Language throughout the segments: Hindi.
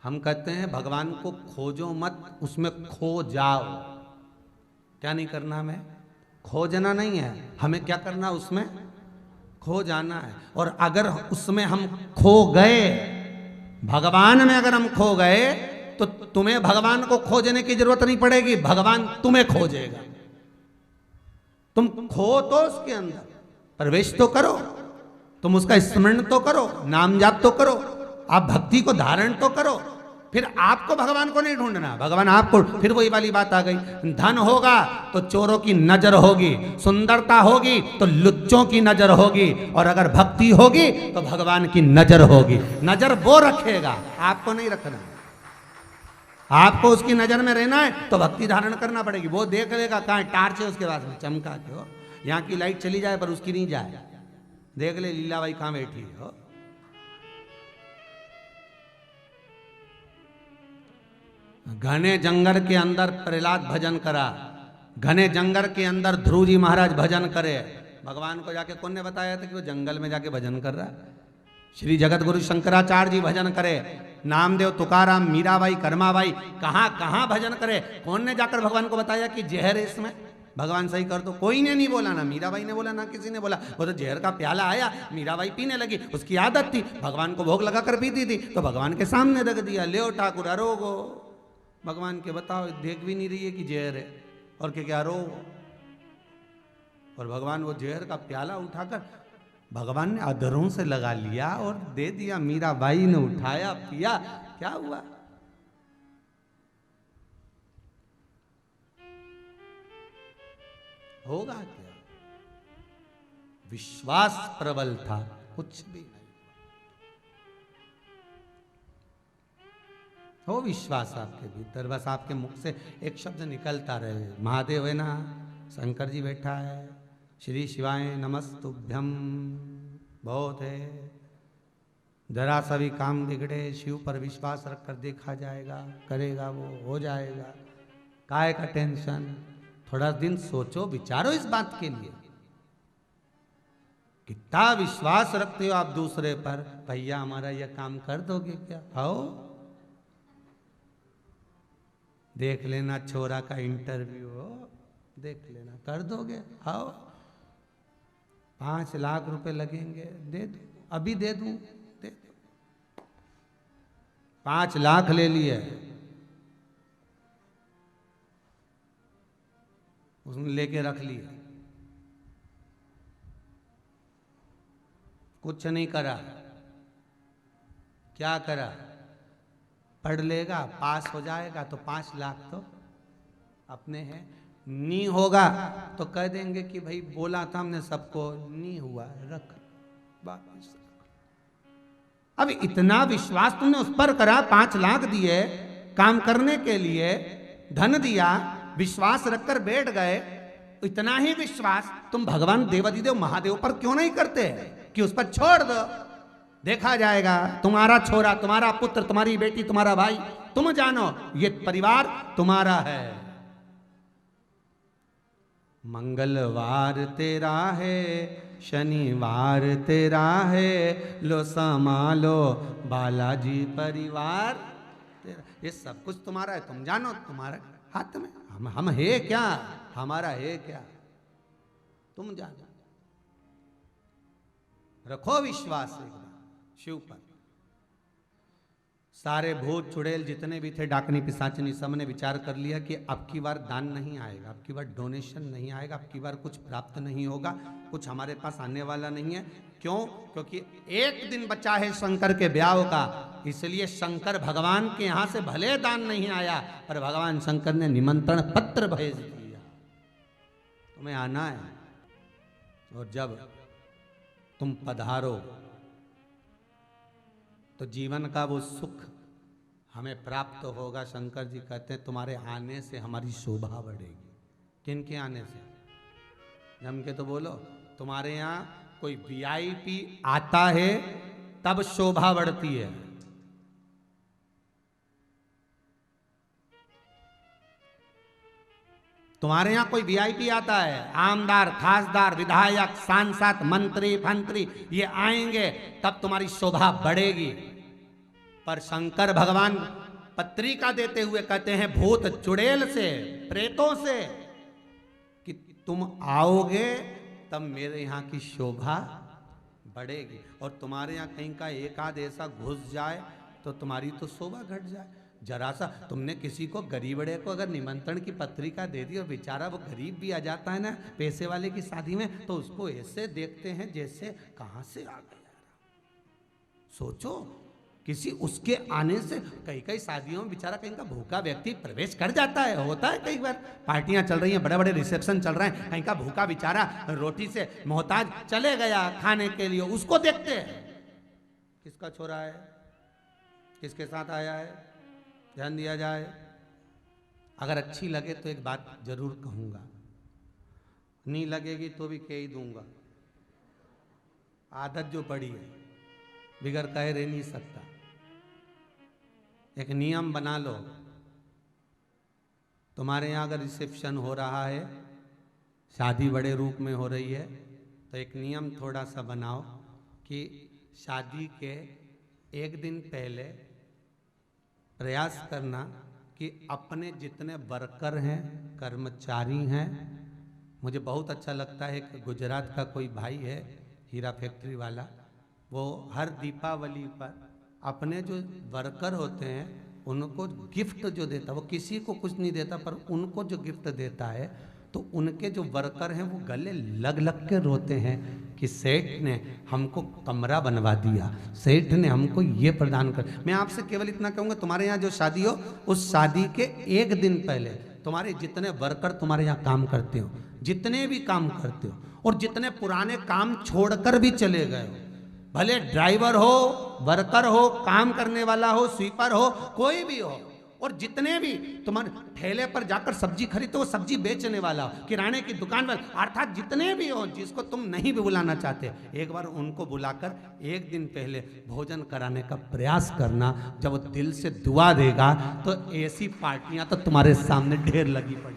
हम कहते हैं भगवान को खोजो मत, उसमें खो जाओ। क्या नहीं करना हमें? खोजना नहीं है, हमें क्या करना? उसमें खो जाना है। और अगर उसमें हम खो गए, भगवान में अगर हम खो गए, तो तुम्हें भगवान को खोजने की जरूरत नहीं पड़ेगी, भगवान तुम्हें खोजेगा। तुम खो तो उसके अंदर प्रवेश तो करो, तुम उसका स्मरण तो करो, नाम जाप तो करो, आप भक्ति को धारण तो करो। फिर आपको भगवान को नहीं ढूंढना, भगवान आपको। फिर वही वाली बात आ गई, धन होगा तो चोरों की नजर होगी, सुंदरता होगी तो लुच्चों की नजर होगी, और अगर भक्ति होगी तो भगवान की नजर होगी। नजर वो रखेगा, आपको नहीं रखना। आपको उसकी नजर में रहना है तो भक्ति धारण करना पड़ेगी। वो देख लेगा कहाँ टार्च है उसके पास में, चमका के हो, यहाँ की लाइट चली जाए पर उसकी नहीं जाए, देख ले लीलाबाई कहाँ बैठी है हो। घने जंगल के अंदर प्रहलाद भजन करा, घने जंगल के अंदर ध्रुव जी महाराज भजन करे। भगवान को जाके कौन ने बताया था कि वो जंगल में जाके भजन कर रहा है? श्री जगत गुरु शंकराचार्य जी भजन करे, नामदेव, तुकाराम, मीराबाई, कर्माबाई, कहाँ कहाँ भजन करे। कौन ने जाकर भगवान को बताया कि जहर है इसमें, भगवान सही कर दो? कोई ने नहीं बोला, ना मीराबाई ने बोला, ना किसी ने बोला। वो तो जहर का प्याला आया, मीराबाई पीने लगी, उसकी आदत थी, भगवान को भोग लगा कर पीती थी, तो भगवान के सामने रख दिया, ले ठाकुर अरोगो। भगवान के बताओ, देख भी नहीं रही है कि जहर है, और क्या रो। और भगवान वो जहर का प्याला उठाकर भगवान ने अधरों से लगा लिया और दे दिया। मीराबाई ने उठाया, पिया, क्या हुआ? होगा क्या? विश्वास प्रबल था, कुछ भी नहीं हो। विश्वास आपके भीतर, बस आपके मुख से एक शब्द निकलता रहे, महादेव है ना, शंकर जी बैठा है, श्री शिवाय नमस्तुभ्यम, बहुत है। जरा सा भी काम बिगड़े, शिव पर विश्वास रखकर देखा जाएगा, करेगा वो, हो जाएगा। काहे का टेंशन? थोड़ा दिन सोचो, विचारो इस बात के लिए। कितना विश्वास रखते हो आप दूसरे पर? भैया हमारा यह काम कर दोगे क्या? आओ देख लेना, छोरा का इंटरव्यू हो, देख लेना, कर दोगे? आओ 5 लाख रुपए लगेंगे, दे दो, अभी दे दूं, दे दो। 5 लाख ले लिए, उसने लेके रख लिया, कुछ नहीं करा। क्या करा? पढ़ लेगा, पास हो जाएगा तो 5 लाख तो अपने हैं, नहीं होगा तो कह देंगे कि भाई बोला था हमने सबको, नहीं हुआ, रख वापस। अब इतना विश्वास तुमने उस पर करा, 5 लाख दिए काम करने के लिए, धन दिया, विश्वास रखकर बैठ गए। इतना ही विश्वास तुम भगवान देवाधिदेव महादेव पर क्यों नहीं करते कि उस पर छोड़ दो, देखा जाएगा। तुम्हारा छोरा, तुम्हारा पुत्र, तुम्हारी बेटी, तुम्हारा भाई, तुम जानो ये परिवार तुम्हारा है। मंगलवार तेरा है, शनिवार तेरा है, लो संभालो बालाजी परिवार तेरा। ये सब कुछ तुम्हारा है, तुम जानो, तुम्हारे हाथ में। हम है क्या? हमारा है क्या? तुम जानो। रखो विश्वास एक बार शिव पर। सारे भूत चुड़ैल जितने भी थे, डाकनी पिशाचनी, सब ने विचार कर लिया कि अब की बार दान नहीं आएगा, अब की बार डोनेशन नहीं आएगा, अब की बार कुछ प्राप्त नहीं होगा, कुछ हमारे पास आने वाला नहीं है। क्यों? क्योंकि एक दिन बचा है शंकर के ब्याह का, इसलिए शंकर भगवान के यहां से भले दान नहीं आया, पर भगवान शंकर ने निमंत्रण पत्र भेज दिया, तुम्हें आना है। और जब तुम पधारो तो जीवन का वो सुख हमें प्राप्त होगा। शंकर जी कहते हैं तुम्हारे आने से हमारी शोभा बढ़ेगी। किन के आने से? जम के तो बोलो। तुम्हारे यहाँ कोई वीआईपी आता है तब शोभा बढ़ती है। तुम्हारे यहां कोई वीआईपी आता है, आमदार, खासदार, विधायक, सांसद, मंत्री, फंत्री, ये आएंगे तब तुम्हारी शोभा बढ़ेगी। पर शंकर भगवान पत्रिका देते हुए कहते हैं भूत चुड़ैल से, प्रेतों से, कि तुम आओगे तब मेरे यहाँ की शोभा बढ़ेगी, और तुम्हारे यहाँ कहीं का एक आध ऐसा घुस जाए तो तुम्हारी तो शोभा घट जाए। जरा सा तुमने किसी को गरीबड़े को अगर निमंत्रण की पत्रिका दे दी और बेचारा वो गरीब भी आ जाता है ना पैसे वाले की शादी में, तो उसको ऐसे देखते हैं जैसे कहाँ से आ गया। सोचो किसी उसके आने से कई कई शादियों में बेचारा कहीं का भूखा व्यक्ति प्रवेश कर जाता है, होता है कई बार। पार्टियां चल रही हैं, बड़े बड़े रिसेप्शन चल रहे हैं, कहीं का भूखा बेचारा रोटी से मोहताज चले गया खाने के लिए, उसको देखते हैं किसका छोरा है, किसके साथ आया है, ध्यान दिया जाए। अगर अच्छी लगे तो एक बात जरूर कहूंगा, नहीं लगेगी तो भी कह ही दूंगा। आदत जो पड़ी है बिगर कहे रह नहीं सकता। एक नियम बना लो, तुम्हारे यहाँ अगर रिसेप्शन हो रहा है, शादी बड़े रूप में हो रही है, तो एक नियम थोड़ा सा बनाओ कि शादी के एक दिन पहले प्रयास करना कि अपने जितने वर्कर हैं, कर्मचारी हैं, मुझे बहुत अच्छा लगता है कि गुजरात का कोई भाई है हीरा फैक्ट्री वाला, वो हर दीपावली पर अपने जो वर्कर होते हैं उनको गिफ्ट जो देता, वो किसी को कुछ नहीं देता, पर उनको जो गिफ्ट देता है तो उनके जो वर्कर हैं वो गले लग लग के रोते हैं कि सेठ ने हमको कमरा बनवा दिया, सेठ ने हमको ये प्रदान कर। मैं आपसे केवल इतना कहूँगा, तुम्हारे यहाँ जो शादी हो उस शादी के एक दिन पहले तुम्हारे जितने वर्कर तुम्हारे यहाँ काम करते हो, जितने भी काम करते हो, और जितने पुराने काम छोड़कर भी चले गए हो, भले ड्राइवर हो, वर्कर हो, काम करने वाला हो, स्वीपर हो, कोई भी हो, और जितने भी तुम्हारे ठेले पर जाकर सब्जी खरीदते हो, सब्जी बेचने वाला हो, किराने की दुकान पर, अर्थात जितने भी हो जिसको तुम नहीं भी बुलाना चाहते, एक बार उनको बुलाकर एक दिन पहले भोजन कराने का प्रयास करना। जब वो दिल से दुआ देगा तो ऐसी पार्टियां तो तुम्हारे सामने ढेर लगी पड़ी।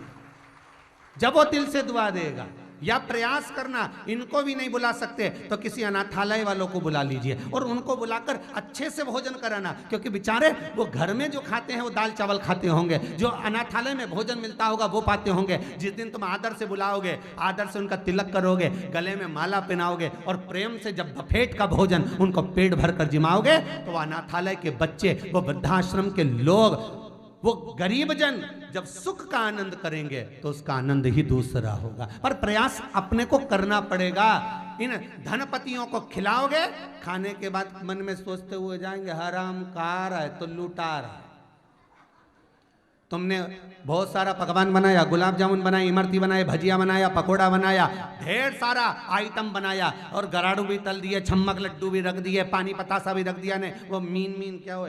जब वो दिल से दुआ देगा, या प्रयास करना, इनको भी नहीं बुला सकते तो किसी अनाथालय वालों को बुला लीजिए और उनको बुलाकर अच्छे से भोजन कराना, क्योंकि बेचारे वो घर में जो खाते हैं वो दाल चावल खाते होंगे, जो अनाथालय में भोजन मिलता होगा वो पाते होंगे। जिस दिन तुम आदर से बुलाओगे, आदर से उनका तिलक करोगे, गले में माला पहनाओगे और प्रेम से जब बफेट का भोजन उनको पेट भर कर जिमाओगे, तो वो अनाथालय के बच्चे, वो वृद्धाश्रम के लोग, वो गरीब जन जब सुख का आनंद करेंगे तो उसका आनंद ही दूसरा होगा। पर प्रयास अपने को करना पड़ेगा। इन धनपतियों को खिलाओगे, खाने के बाद मन में सोचते हुए जाएंगे हराम कार है तो लूटा रहा। तुमने बहुत सारा पकवान बनाया, गुलाब जामुन बनाई, इमरती बनाई, भजिया बनाया, पकोड़ा बनाया, ढेर सारा आइटम बनाया, और गराड़ू भी तल दिए, छम्मक लड्डू भी रख दिए, पानी पतासा भी रख दिया ने, वो मीन क्या हो,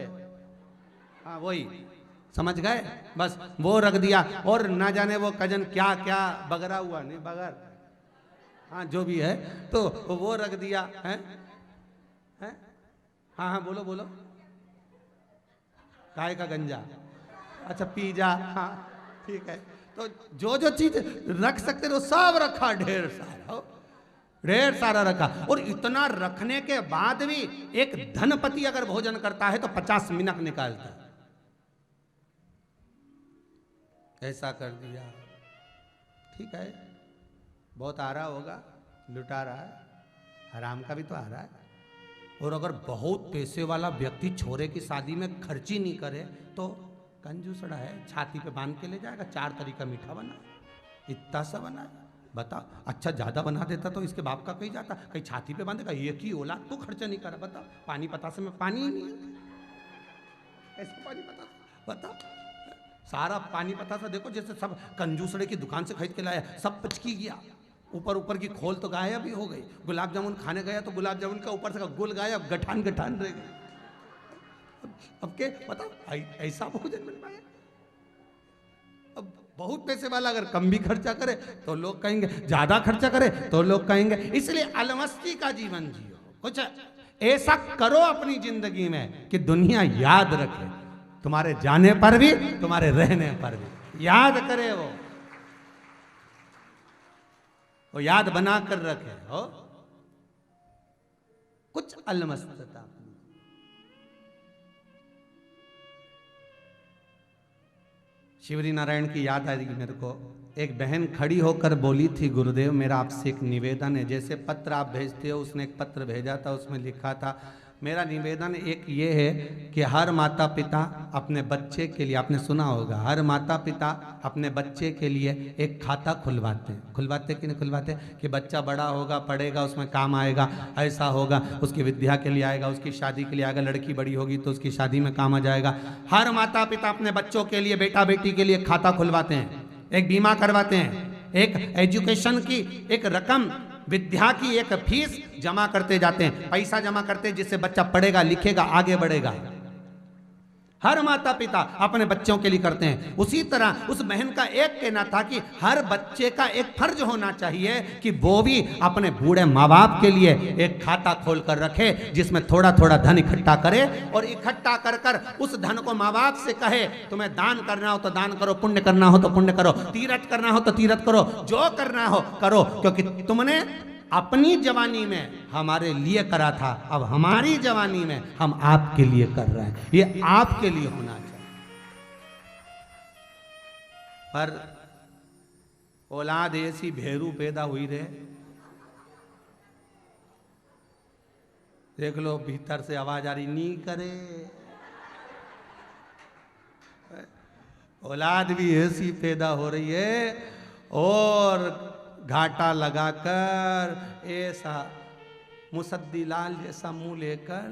हाँ वही समझ गए, बस वो रख दिया, और ना जाने वो कजन क्या क्या बगरा हुआ, नहीं बगर, हाँ जो भी है, तो वो रख दिया है, हाँ हाँ बोलो बोलो, काय का गंजा, अच्छा पिज्जा, हाँ ठीक है। तो जो जो चीज रख सकते थे सब रखा, ढेर सारा रखा। और इतना रखने के बाद भी एक धनपति अगर भोजन करता है तो 50 मिनट निकालता है। ऐसा कर दिया, ठीक है, बहुत आ रहा होगा, लुटा रहा है, हराम का भी तो आ रहा है। और अगर बहुत पैसे वाला व्यक्ति छोरे की शादी में खर्ची नहीं करे तो कंजूसड़ा है, छाती पे बांध के ले जाएगा, 4 तरीका मीठा बना, इतना सा बना, बता, अच्छा ज्यादा बना देता तो इसके बाप का कहीं जाता, कहीं छाती पे बांधेगा, एक ही औलाद तो खर्चा नहीं करा, बता, पानी पतासे में पानी ही नहीं, ऐसा पानी पतासा, बता, सारा पानी पतासा देखो जैसे सब कंजूसड़े की दुकान से खरीद के लाया, सब पचकी गया, ऊपर ऊपर की खोल तो गायब भी हो गई। गुलाब जामुन खाने गया तो गुलाब जामुन का ऊपर से गुल गायब, गठान गठान रह गई। अब के बताओ ऐसा भोजन मिल पाए? अब बहुत पैसे वाला अगर कम भी खर्चा करे तो लोग कहेंगे, ज्यादा खर्चा करे तो लोग कहेंगे। इसलिए अलमस्ती का जीवन जियो, कुछ ऐसा करो अपनी जिंदगी में कि दुनिया याद रखे, तुम्हारे जाने पर भी, तुम्हारे रहने पर भी याद करे, वो याद बना कर रखे हो। कुछ अलमस्तता, शिवरी नारायण की याद आई मेरे को। एक बहन खड़ी होकर बोली थी, गुरुदेव मेरा आपसे एक निवेदन है। जैसे पत्र आप भेजते हो, उसने एक पत्र भेजा था, उसमें लिखा था मेरा निवेदन एक ये है कि हर माता पिता अपने बच्चे के लिए, आपने सुना होगा, हर माता पिता अपने बच्चे के लिए एक खाता खुलवाते हैं। खुलवाते कि नहीं खुलवाते? कि बच्चा बड़ा होगा, पढ़ेगा, उसमें काम आएगा, ऐसा होगा, उसकी विद्या के लिए आएगा, उसकी शादी के लिए आएगा, लड़की बड़ी होगी तो उसकी शादी में काम आ जाएगा। हर माता पिता अपने बच्चों के लिए, बेटा बेटी के लिए खाता खुलवाते हैं, एक बीमा करवाते हैं, एक एजुकेशन की एक रकम, विद्या की एक फीस जमा करते जाते हैं, पैसा जमा करते हैं जिससे बच्चा पढ़ेगा, लिखेगा, आगे बढ़ेगा। हर माता पिता अपने बच्चों के लिए करते हैं। उसी तरह उस बहन का एक कहना था कि हर बच्चे का एक फर्ज होना चाहिए कि वो भी अपने बूढ़े माँ बाप के लिए एक खाता खोल कर रखे, जिसमें थोड़ा थोड़ा धन इकट्ठा करे, और इकट्ठा कर कर उस धन को माँ बाप से कहे तुम्हें दान करना हो तो दान करो, पुण्य करना हो तो पुण्य करो, तीर्थ करना हो तो तीर्थ करो, जो करना हो करो, क्योंकि तुमने अपनी जवानी में हमारे लिए करा था, अब हमारी जवानी में हम आपके लिए कर रहे हैं। ये आपके लिए होना चाहिए। पर औलाद ऐसी भेरू पैदा हुई रे, देख लो भीतर से आवाज आ रही, नहीं करे। औलाद भी ऐसी पैदा हो रही है, और घाटा लगाकर ऐसा मुसद्दी लाल जैसा मुंह लेकर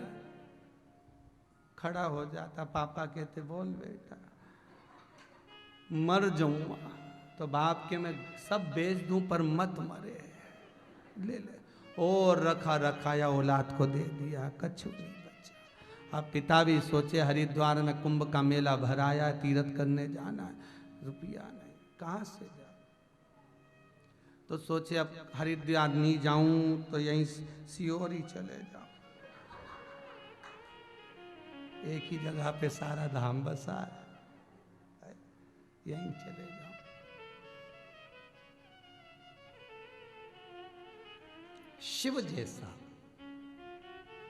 खड़ा हो जाता। पापा कहते बोल बेटा, मर जाऊंगा तो बाप के मैं सब बेच दूं पर मत मरे, ले ले। और रखा रखाया औलाद को दे दिया, कछु नहीं बचा। अब पिता भी सोचे हरिद्वार में कुंभ का मेला भराया, तीर्थ करने जाना है, रुपया नहीं, कहाँ से जा। तो सोचे अब हरिद्वार नहीं जाऊं तो यहीं सीहोर ही चले जाऊं, एक ही जगह पे सारा धाम बसा है, यहीं चले जाऊं। शिव जैसा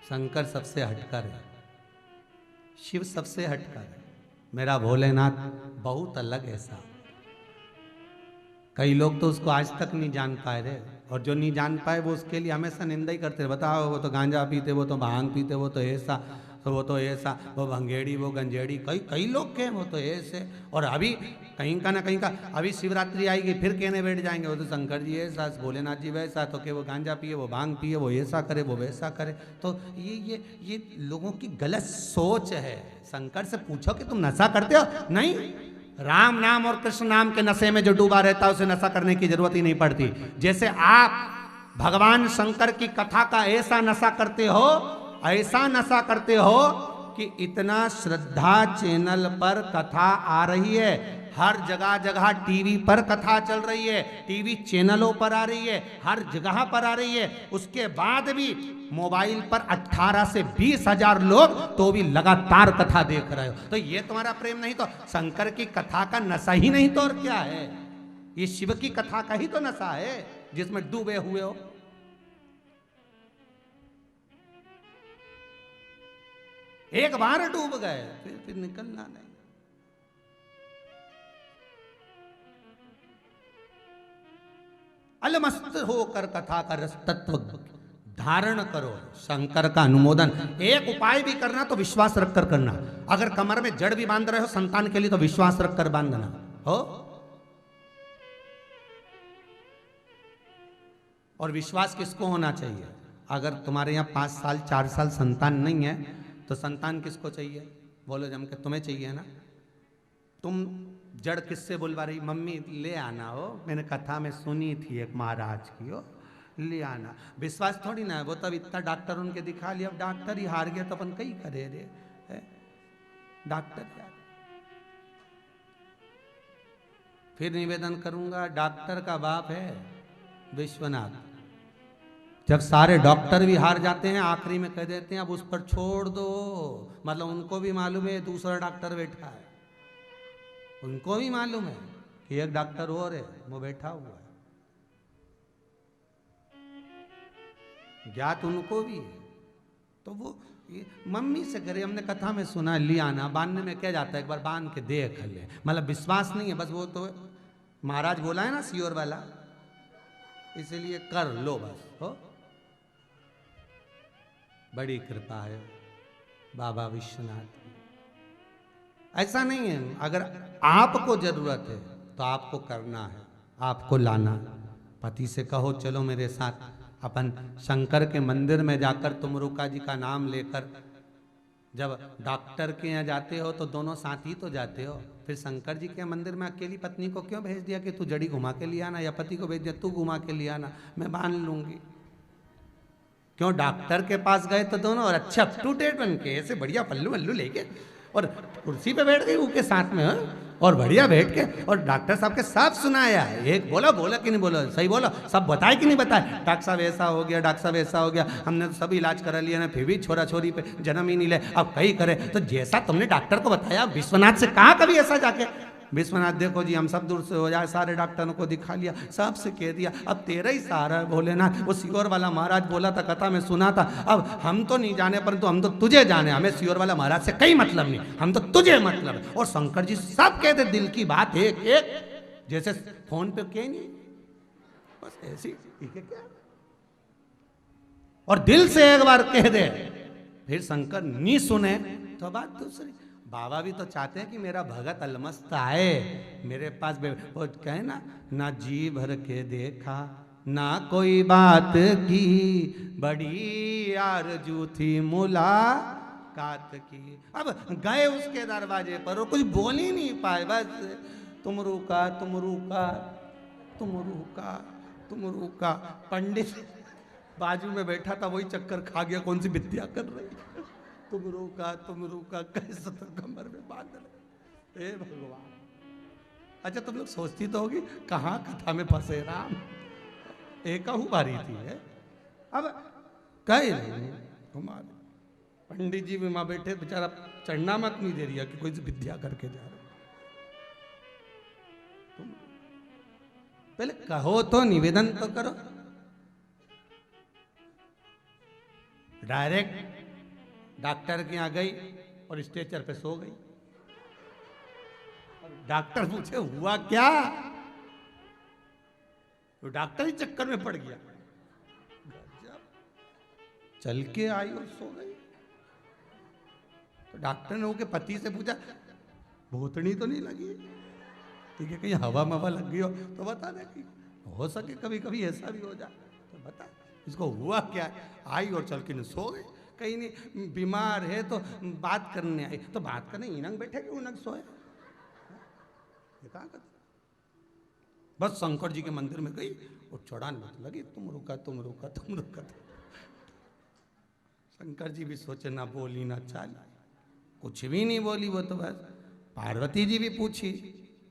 शंकर सबसे हटकर है, शिव सबसे हटकर है, मेरा भोलेनाथ बहुत अलग है साहब। कई लोग तो उसको आज तक नहीं जान पाए रे, और जो नहीं जान पाए वो उसके लिए हमेशा निंदा ही करते रहे। बताओ वो तो गांजा पीते, वो तो भांग पीते, वो तो ऐसा, तो वो तो ऐसा, वो भंगेड़ी, वो गंजेड़ी, कई लोग के वो तो ऐसे। और अभी कहीं का ना कहीं का, अभी शिवरात्रि आएगी फिर कहने बैठ जाएंगे वो तो शंकर जी ऐसा, भोलेनाथ जी वैसा, तो कि वो गांजा पिए, वो भांग पिए, वो ऐसा करे, वो वैसा करे। तो ये लोगों की गलत सोच है। शंकर से पूछो कि तुम नशा करते हो? नहीं, राम नाम और कृष्ण नाम के नशे में जो डूबा रहता है उसे नशा करने की जरूरत ही नहीं पड़ती। जैसे आप भगवान शंकर की कथा का ऐसा नशा करते हो, ऐसा नशा करते हो कि इतना श्रद्धा चैनल पर कथा आ रही है, हर जगह जगह टीवी पर कथा चल रही है, टीवी चैनलों पर आ रही है, हर जगह पर आ रही है। उसके बाद भी मोबाइल पर 18 से 20 हजार लोग तो भी लगातार कथा देख रहे हो। तो ये तुम्हारा प्रेम नहीं तो शंकर की कथा का नशा ही नहीं तो और क्या है? ये शिव की कथा का ही तो नशा है जिसमें डूबे हुए हो। एक बार डूब गए फिर निकलना नहीं। अलमस्त होकर कथा का रस तत्व धारण करो, शंकर का अनुमोदन। एक उपाय भी करना तो विश्वास रखकर करना। अगर कमर में जड़ भी बांध रहे हो संतान के लिए तो विश्वास रखकर बांधना हो। और विश्वास किसको होना चाहिए? अगर तुम्हारे यहाँ 5 साल 4 साल संतान नहीं है तो संतान किसको चाहिए? बोलो जम के, तुम्हें चाहिए ना। तुम जड़ किससे बुलवा रही? मम्मी ले आना हो, मैंने कथा में सुनी थी एक महाराज की, हो ले आना। विश्वास थोड़ी ना है। वो तब इतना डॉक्टर उनके दिखा लिया, अब डॉक्टर ही हार गया तो अपन कहीं करे रे है? डॉक्टर यार। फिर निवेदन करूंगा, डॉक्टर का बाप है विश्वनाथ। जब सारे डॉक्टर भी हार जाते हैं आखिरी में कह देते हैं अब उस पर छोड़ दो। मतलब उनको भी मालूम है दूसरा डॉक्टर बैठा है, उनको भी मालूम है कि एक डॉक्टर और है वो बैठा हुआ है, ज्ञात उनको भी है। तो वो मम्मी से करे, हमने कथा में सुना लिया ना बांधने में क्या जाता है, एक बार बांध के देख ले, मतलब विश्वास नहीं है बस, वो तो महाराज बोला है ना सियोर वाला, इसलिए कर लो बस हो। बड़ी कृपा है बाबा विश्वनाथ की। ऐसा नहीं है, अगर आपको जरूरत है तो आपको करना है, आपको लाना। पति से कहो चलो मेरे साथ अपन शंकर के मंदिर में जाकर तुमरुका जी का नाम लेकर, जब डॉक्टर के यहाँ जाते हो तो दोनों साथ ही तो जाते हो, फिर शंकर जी के मंदिर में अकेली पत्नी को क्यों भेज दिया कि तू जड़ी घुमा के ले आना, या पति को भेज दिया तू घुमा के ले आना, मैं बांध लूंगी। क्यों डॉक्टर के पास गए तो दोनों, और अच्छे अप टू डेट बन के ऐसे बढ़िया पल्लू वल्लू लेके, और कुर्सी पे बैठ गई उनके साथ में, और बढ़िया बैठ के, और डॉक्टर साहब के सब सुनाया, एक बोला कि नहीं बोला, सही बोला, सब बताए कि नहीं बताए, डॉक्टर साहब ऐसा हो गया, डॉक्टर साहब ऐसा हो गया, हमने तो सब इलाज करा लिया ना, फिर भी छोरा छोरी पे जन्म ही नहीं ले, अब कहीं करे। तो जैसा तुमने डॉक्टर को बताया, विश्वनाथ से कहा कभी ऐसा जाके, विश्वनाथ देखो जी हम सब दूर से हो जाए, सारे डॉक्टरों को दिखा लिया, सबसे कह दिया, अब तेरा ही सहारा है भोलेनाथ। वो सियोर वाला महाराज बोला था, कथा में सुना था, अब हम तो नहीं जाने, परंतु हम तो तुझे जाने, हमें सियोर वाला महाराज से कोई मतलब नहीं, हम तो तुझे मतलब है। और शंकर जी सब कहते दिल की बात एक एक, जैसे फोन पे कह नहीं, बस ऐसी ठीक है क्या, और दिल से एक बार कह दे, फिर शंकर नहीं सुने तो बात दूसरी। बाबा भी तो चाहते हैं कि मेरा भगत अलमस्त आए मेरे पास, वो कहे ना जी भर के देखा ना कोई बात की, बड़ी आरज़ू थी मुलाकात की। अब गए उसके दरवाजे पर, वो कुछ बोल ही नहीं पाए, बस तुम रुका तुम रुका तुम रुका तुम रुका। पंडित बाजू में बैठा था, वही चक्कर खा गया, कौन सी विद्या कर रही, तुम रुका कैसे तो कमर में बांध ले, हे भगवान। अच्छा तुम लोग सोचती तो होगी कहाँ कथा में फंसे राम, एक बारी थी है। अब कहे हमारे पंडित जी भी वहां बैठे, बेचारा चढ़ना मत नहीं दे रही कि कोई विद्या करके जा रहे, तुम पहले कहो तो निवेदन तो करो, डायरेक्ट डॉक्टर के यहाँ गई और स्ट्रेचर पे सो गई। डॉक्टर पूछे हुआ क्या, तो डॉक्टर ही चक्कर में पड़ गया, चल के आई और सो गई। तो डॉक्टर ने उसके पति से पूछा भूतनी तो नहीं लगी, ठीक है कहीं हवा मवा लग गई हो तो बता दे, कि हो सके कभी कभी ऐसा भी हो जाए तो बता, इसको हुआ क्या। आई और चल के सो गई, कहीं नहीं बीमार है तो बात करने आई, तो बात करने इनंग बैठे कि उनंग सोए, बस शंकर जी के मंदिर में गई और चढ़ान मत लगी, तुम रुका तुम रुका तुम रुका। शंकर जी भी सोचे ना बोली ना चाली, कुछ भी नहीं बोली वो तो बस। पार्वती जी भी पूछी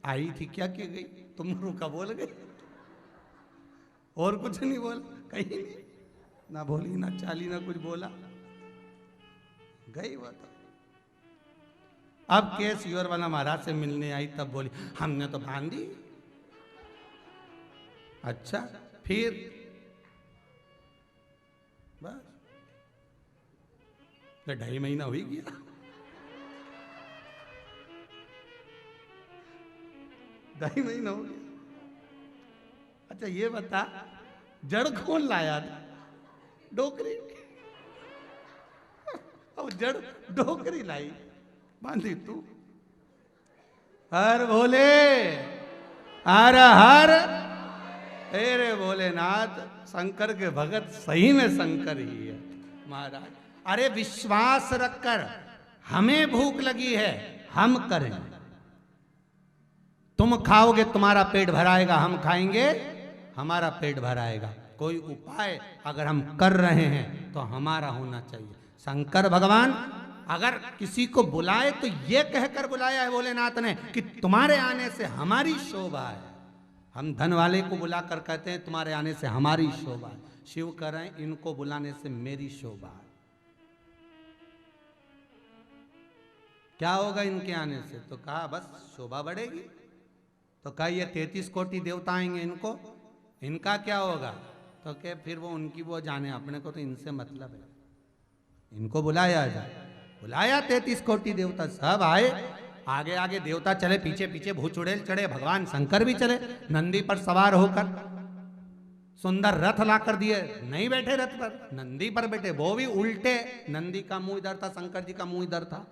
आई थी क्या के गई, तुम रुका बोल गई, और कुछ नहीं बोल, कहीं नहीं, ना बोली ना चाली ना कुछ बोला, गई वो तो। अब के सियोर वाला महाराज से मिलने आई तब बोली हमने तो बांधी। अच्छा फिर बस 2.5 महीना हो ही गया, ढाई महीना हो गया। अच्छा ये बता जड़ कौन लाया था, डोकरी, और जड़ डोकरी लाई बांधी तू। हर भोले हर हर, अरे भोलेनाथ शंकर के भगत सही में शंकर ही है महाराज। अरे विश्वास रखकर, हमें भूख लगी है हम करें, तुम खाओगे तुम्हारा पेट भराएगा, हम खाएंगे हमारा पेट भराएगा। कोई उपाय अगर हम कर रहे हैं तो हमारा होना चाहिए। शंकर भगवान अगर किसी को बुलाए तो ये कहकर बुलाया है भोलेनाथ ने कि तुम्हारे आने से हमारी शोभा है। हम धन वाले को बुलाकर कहते हैं तुम्हारे आने से हमारी शोभा है, शिव कह रहे हैं इनको बुलाने से मेरी शोभा है। क्या होगा इनके आने से, तो कहा बस शोभा बढ़ेगी। तो कहा ये 33 कोटि देवता आएंगे, इनका क्या होगा, तो क्या फिर वो उनकी वो जाने, अपने को तो इनसे मतलब है, इनको बुलाया जाए। बुलाया 33 कोटि देवता, सब आए। आगे आगे देवता चले, पीछे पीछे भूत चुड़ैल चढ़े, भगवान शंकर भी चले नंदी पर सवार होकर। सुंदर रथ ला कर दिए, नहीं बैठे रथ पर, नंदी पर बैठे, वो भी उल्टे। नंदी का मुंह इधर था, शंकर जी का मुंह इधर था।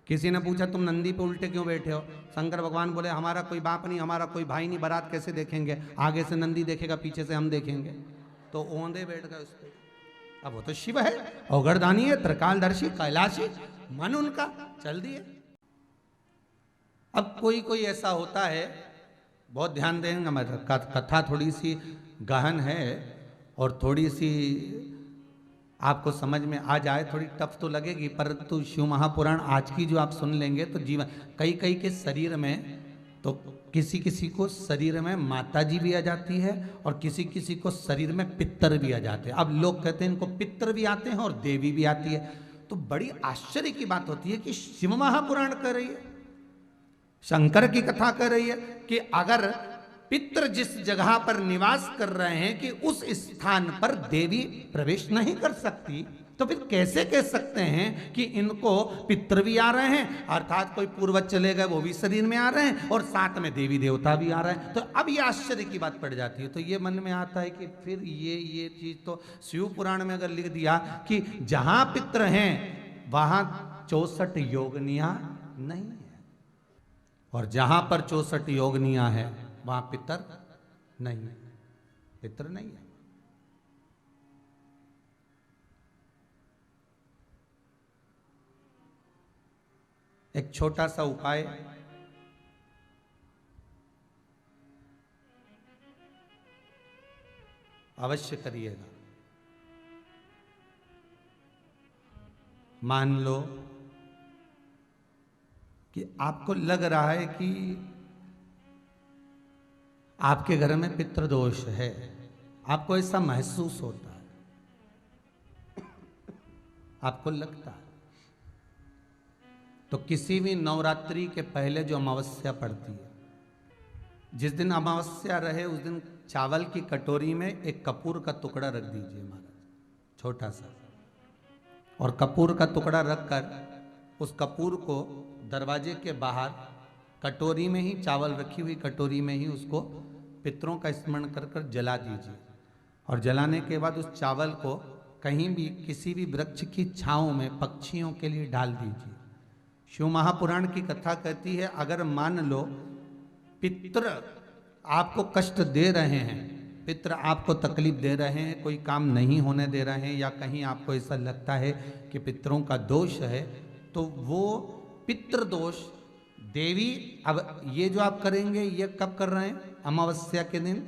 किसी ने पूछा तुम नंदी पे उल्टे क्यों बैठे हो? शंकर भगवान बोले हमारा कोई बाप नहीं, हमारा कोई भाई नहीं, बारात कैसे देखेंगे? आगे से नंदी देखेगा, पीछे से हम देखेंगे। तो ओंधे बैठ गए उस पर। अब वो तो शिव है, औगरदानी है, त्रिकालदर्शी, कैलाशी, मन उनका चल दिए। अब कोई कोई ऐसा होता है, बहुत ध्यान देंगे, मतलब कथा थोड़ी सी गहन है और थोड़ी सी आपको समझ में आ जाए, थोड़ी टफ तो लगेगी, परंतु शिव महापुराण आज की जो आप सुन लेंगे तो जीवन कई कई के शरीर में, तो किसी किसी को शरीर में माता जी भी आ जाती है और किसी किसी को शरीर में पितर भी आ जाते हैं। अब लोग कहते हैं इनको पितर भी आते हैं और देवी भी आती है। तो बड़ी आश्चर्य की बात होती है कि शिव महापुराण कर रही है, शंकर की कथा कर रही है कि अगर पितर जिस जगह पर निवास कर रहे हैं कि उस स्थान पर देवी प्रवेश नहीं कर सकती, तो फिर कैसे कह सकते हैं कि इनको पितर भी आ रहे हैं, अर्थात कोई पूर्वज चले गए वो भी शरीर में आ रहे हैं और साथ में देवी देवता भी आ रहे हैं। तो अब ये आश्चर्य की बात पड़ जाती है। तो ये मन में आता है कि फिर ये चीज तो शिव पुराण में अगर लिख दिया कि जहां पितर हैं वहां 64 योगनियां नहीं है, और जहां पर 64 योगनियां है वहां पितर नहीं है, पितर नहीं है। एक छोटा सा उपाय, अवश्य करिएगा। मान लो कि आपको लग रहा है कि आपके घर में पितृदोष है, आपको ऐसा महसूस होता है, आपको लगता है, तो किसी भी नवरात्रि के पहले जो अमावस्या पड़ती है, जिस दिन अमावस्या रहे उस दिन चावल की कटोरी में एक कपूर का टुकड़ा रख दीजिए महाराज, छोटा सा, और कपूर का टुकड़ा रखकर उस कपूर को दरवाजे के बाहर कटोरी में ही, चावल रखी हुई कटोरी में ही उसको पितरों का स्मरण कर कर जला दीजिए। और जलाने के बाद उस चावल को कहीं भी किसी भी वृक्ष की छांव में पक्षियों के लिए डाल दीजिए। शिव महापुराण की कथा कहती है अगर मान लो पितर आपको कष्ट दे रहे हैं, पितर आपको तकलीफ दे रहे हैं, कोई काम नहीं होने दे रहे हैं, या कहीं आपको ऐसा लगता है कि पितरों का दोष है, तो वो पितृ दोष देवी, अब ये जो आप करेंगे ये कब कर रहे हैं? अमावस्या के दिन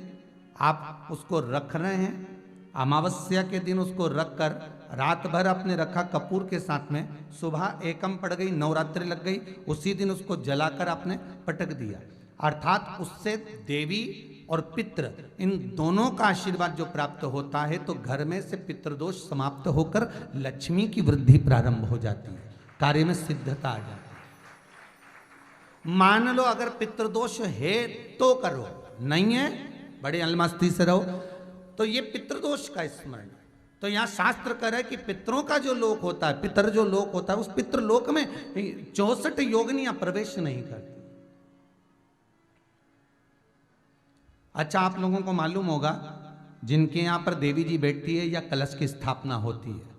आप उसको रख रहे हैं, अमावस्या के दिन उसको रखकर रात भर आपने रखा कपूर के साथ में, सुबह एकम पड़ गई, नवरात्रि लग गई, उसी दिन उसको जलाकर आपने पटक दिया, अर्थात उससे देवी और पितृ इन दोनों का आशीर्वाद जो प्राप्त होता है, तो घर में से पितृदोष समाप्त होकर लक्ष्मी की वृद्धि प्रारंभ हो जाती है, कार्य में सिद्धता आ जाती है। मान लो अगर पितृदोष है तो करो, नहीं है बड़ी अलमस्ती से रहो, तो ये पितृदोष का स्मरण। तो यहां शास्त्र करे कि पितरों का जो लोक होता है, पितर जो लोक होता है, उस पितृलोक में 64 योगिनियां प्रवेश नहीं करती। अच्छा, आप लोगों को मालूम होगा जिनके यहां पर देवी जी बैठती है या कलश की स्थापना होती है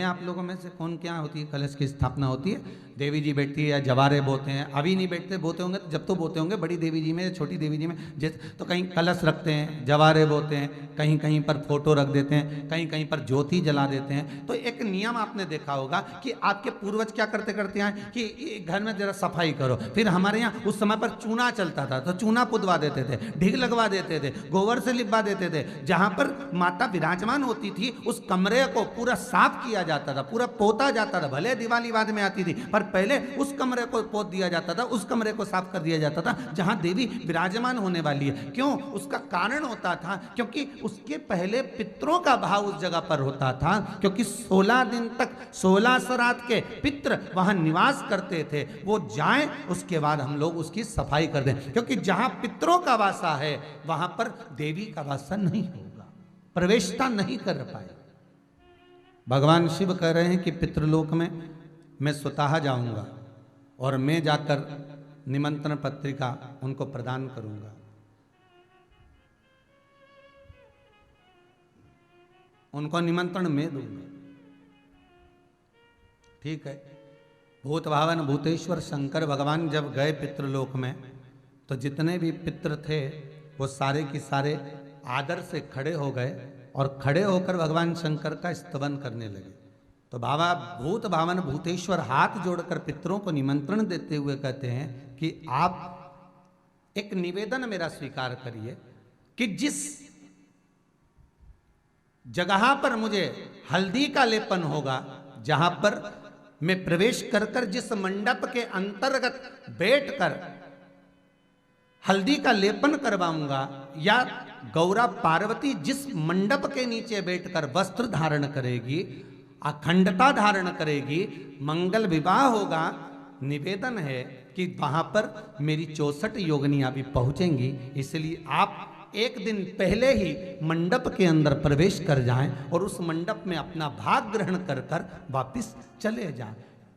आप लोगों में से कौन क्या होती है? कलश की स्थापना होती है, देवी जी बैठती है या जवारे बोते हैं, अभी नहीं बैठते, बोते होंगे जब तो बोते होंगे, बड़ी देवी जी में या छोटी देवी जी में तो कहीं कलश रखते हैं, जवारे बोते हैं, कहीं कहीं पर फोटो रख देते हैं, कहीं कहीं पर ज्योति जला देते हैं। तो एक नियम आपने देखा होगा कि आपके पूर्वज क्या करते करते हैं कि घर में जरा सफाई करो, फिर हमारे यहाँ उस समय पर चूना चलता था तो चूना पुदवा देते थे, ढिग लगवा देते थे, गोबर से लिपवा देते थे, जहां पर माता विराजमान होती थी उस कमरे को पूरा साफ किया जाता था, पूरा पोता जाता था, भले दिवाली बाद में आती थी पर पहले उस कमरे को पोत दिया जाता था, उस कमरे को साफ कर दिया जाता था जहां देवी विराजमान होने वाली है। क्यों? उसका कारण होता था क्योंकि उसके पहले पितरों का भाव उस जगह पर होता था, क्योंकि 16 दिन तक 16 सरात के पितर वहां निवास करते थे, वो जाएं उसके बाद हम लोग उसकी सफाई कर दें, क्योंकि जहां पितरों का वासा है वहां पर देवी का वासा नहीं होगा, प्रवेशता नहीं कर पाए। भगवान शिव कह रहे हैं कि पितृलोक में मैं स्वतः जाऊंगा और मैं जाकर निमंत्रण पत्रिका उनको प्रदान करूंगा। उनको निमंत्रण मैं दूंगा। ठीक है। भूत भावन भूतेश्वर शंकर भगवान जब गए पितृलोक में तो जितने भी पितृ थे वो सारे के सारे आदर से खड़े हो गए और खड़े होकर भगवान शंकर का स्तवन करने लगे। तो बाबा भूत भावन भूतेश्वर हाथ जोड़कर पितरों को निमंत्रण देते हुए कहते हैं कि आप एक निवेदन मेरा स्वीकार करिए कि जिस जगह पर मुझे हल्दी का लेपन होगा, जहां पर मैं प्रवेश कर कर जिस मंडप के अंतर्गत बैठकर हल्दी का लेपन करवाऊंगा, या गौरा पार्वती जिस मंडप के नीचे बैठकर वस्त्र धारण करेगी, अखंडता धारण करेगी, मंगल विवाह होगा, निवेदन है कि वहां पर मेरी 64 योगिनियां भी पहुंचेंगी। इसलिए आप एक दिन पहले ही मंडप के अंदर प्रवेश कर जाएं और उस मंडप में अपना भाग ग्रहण कर कर वापिस चले जाएं।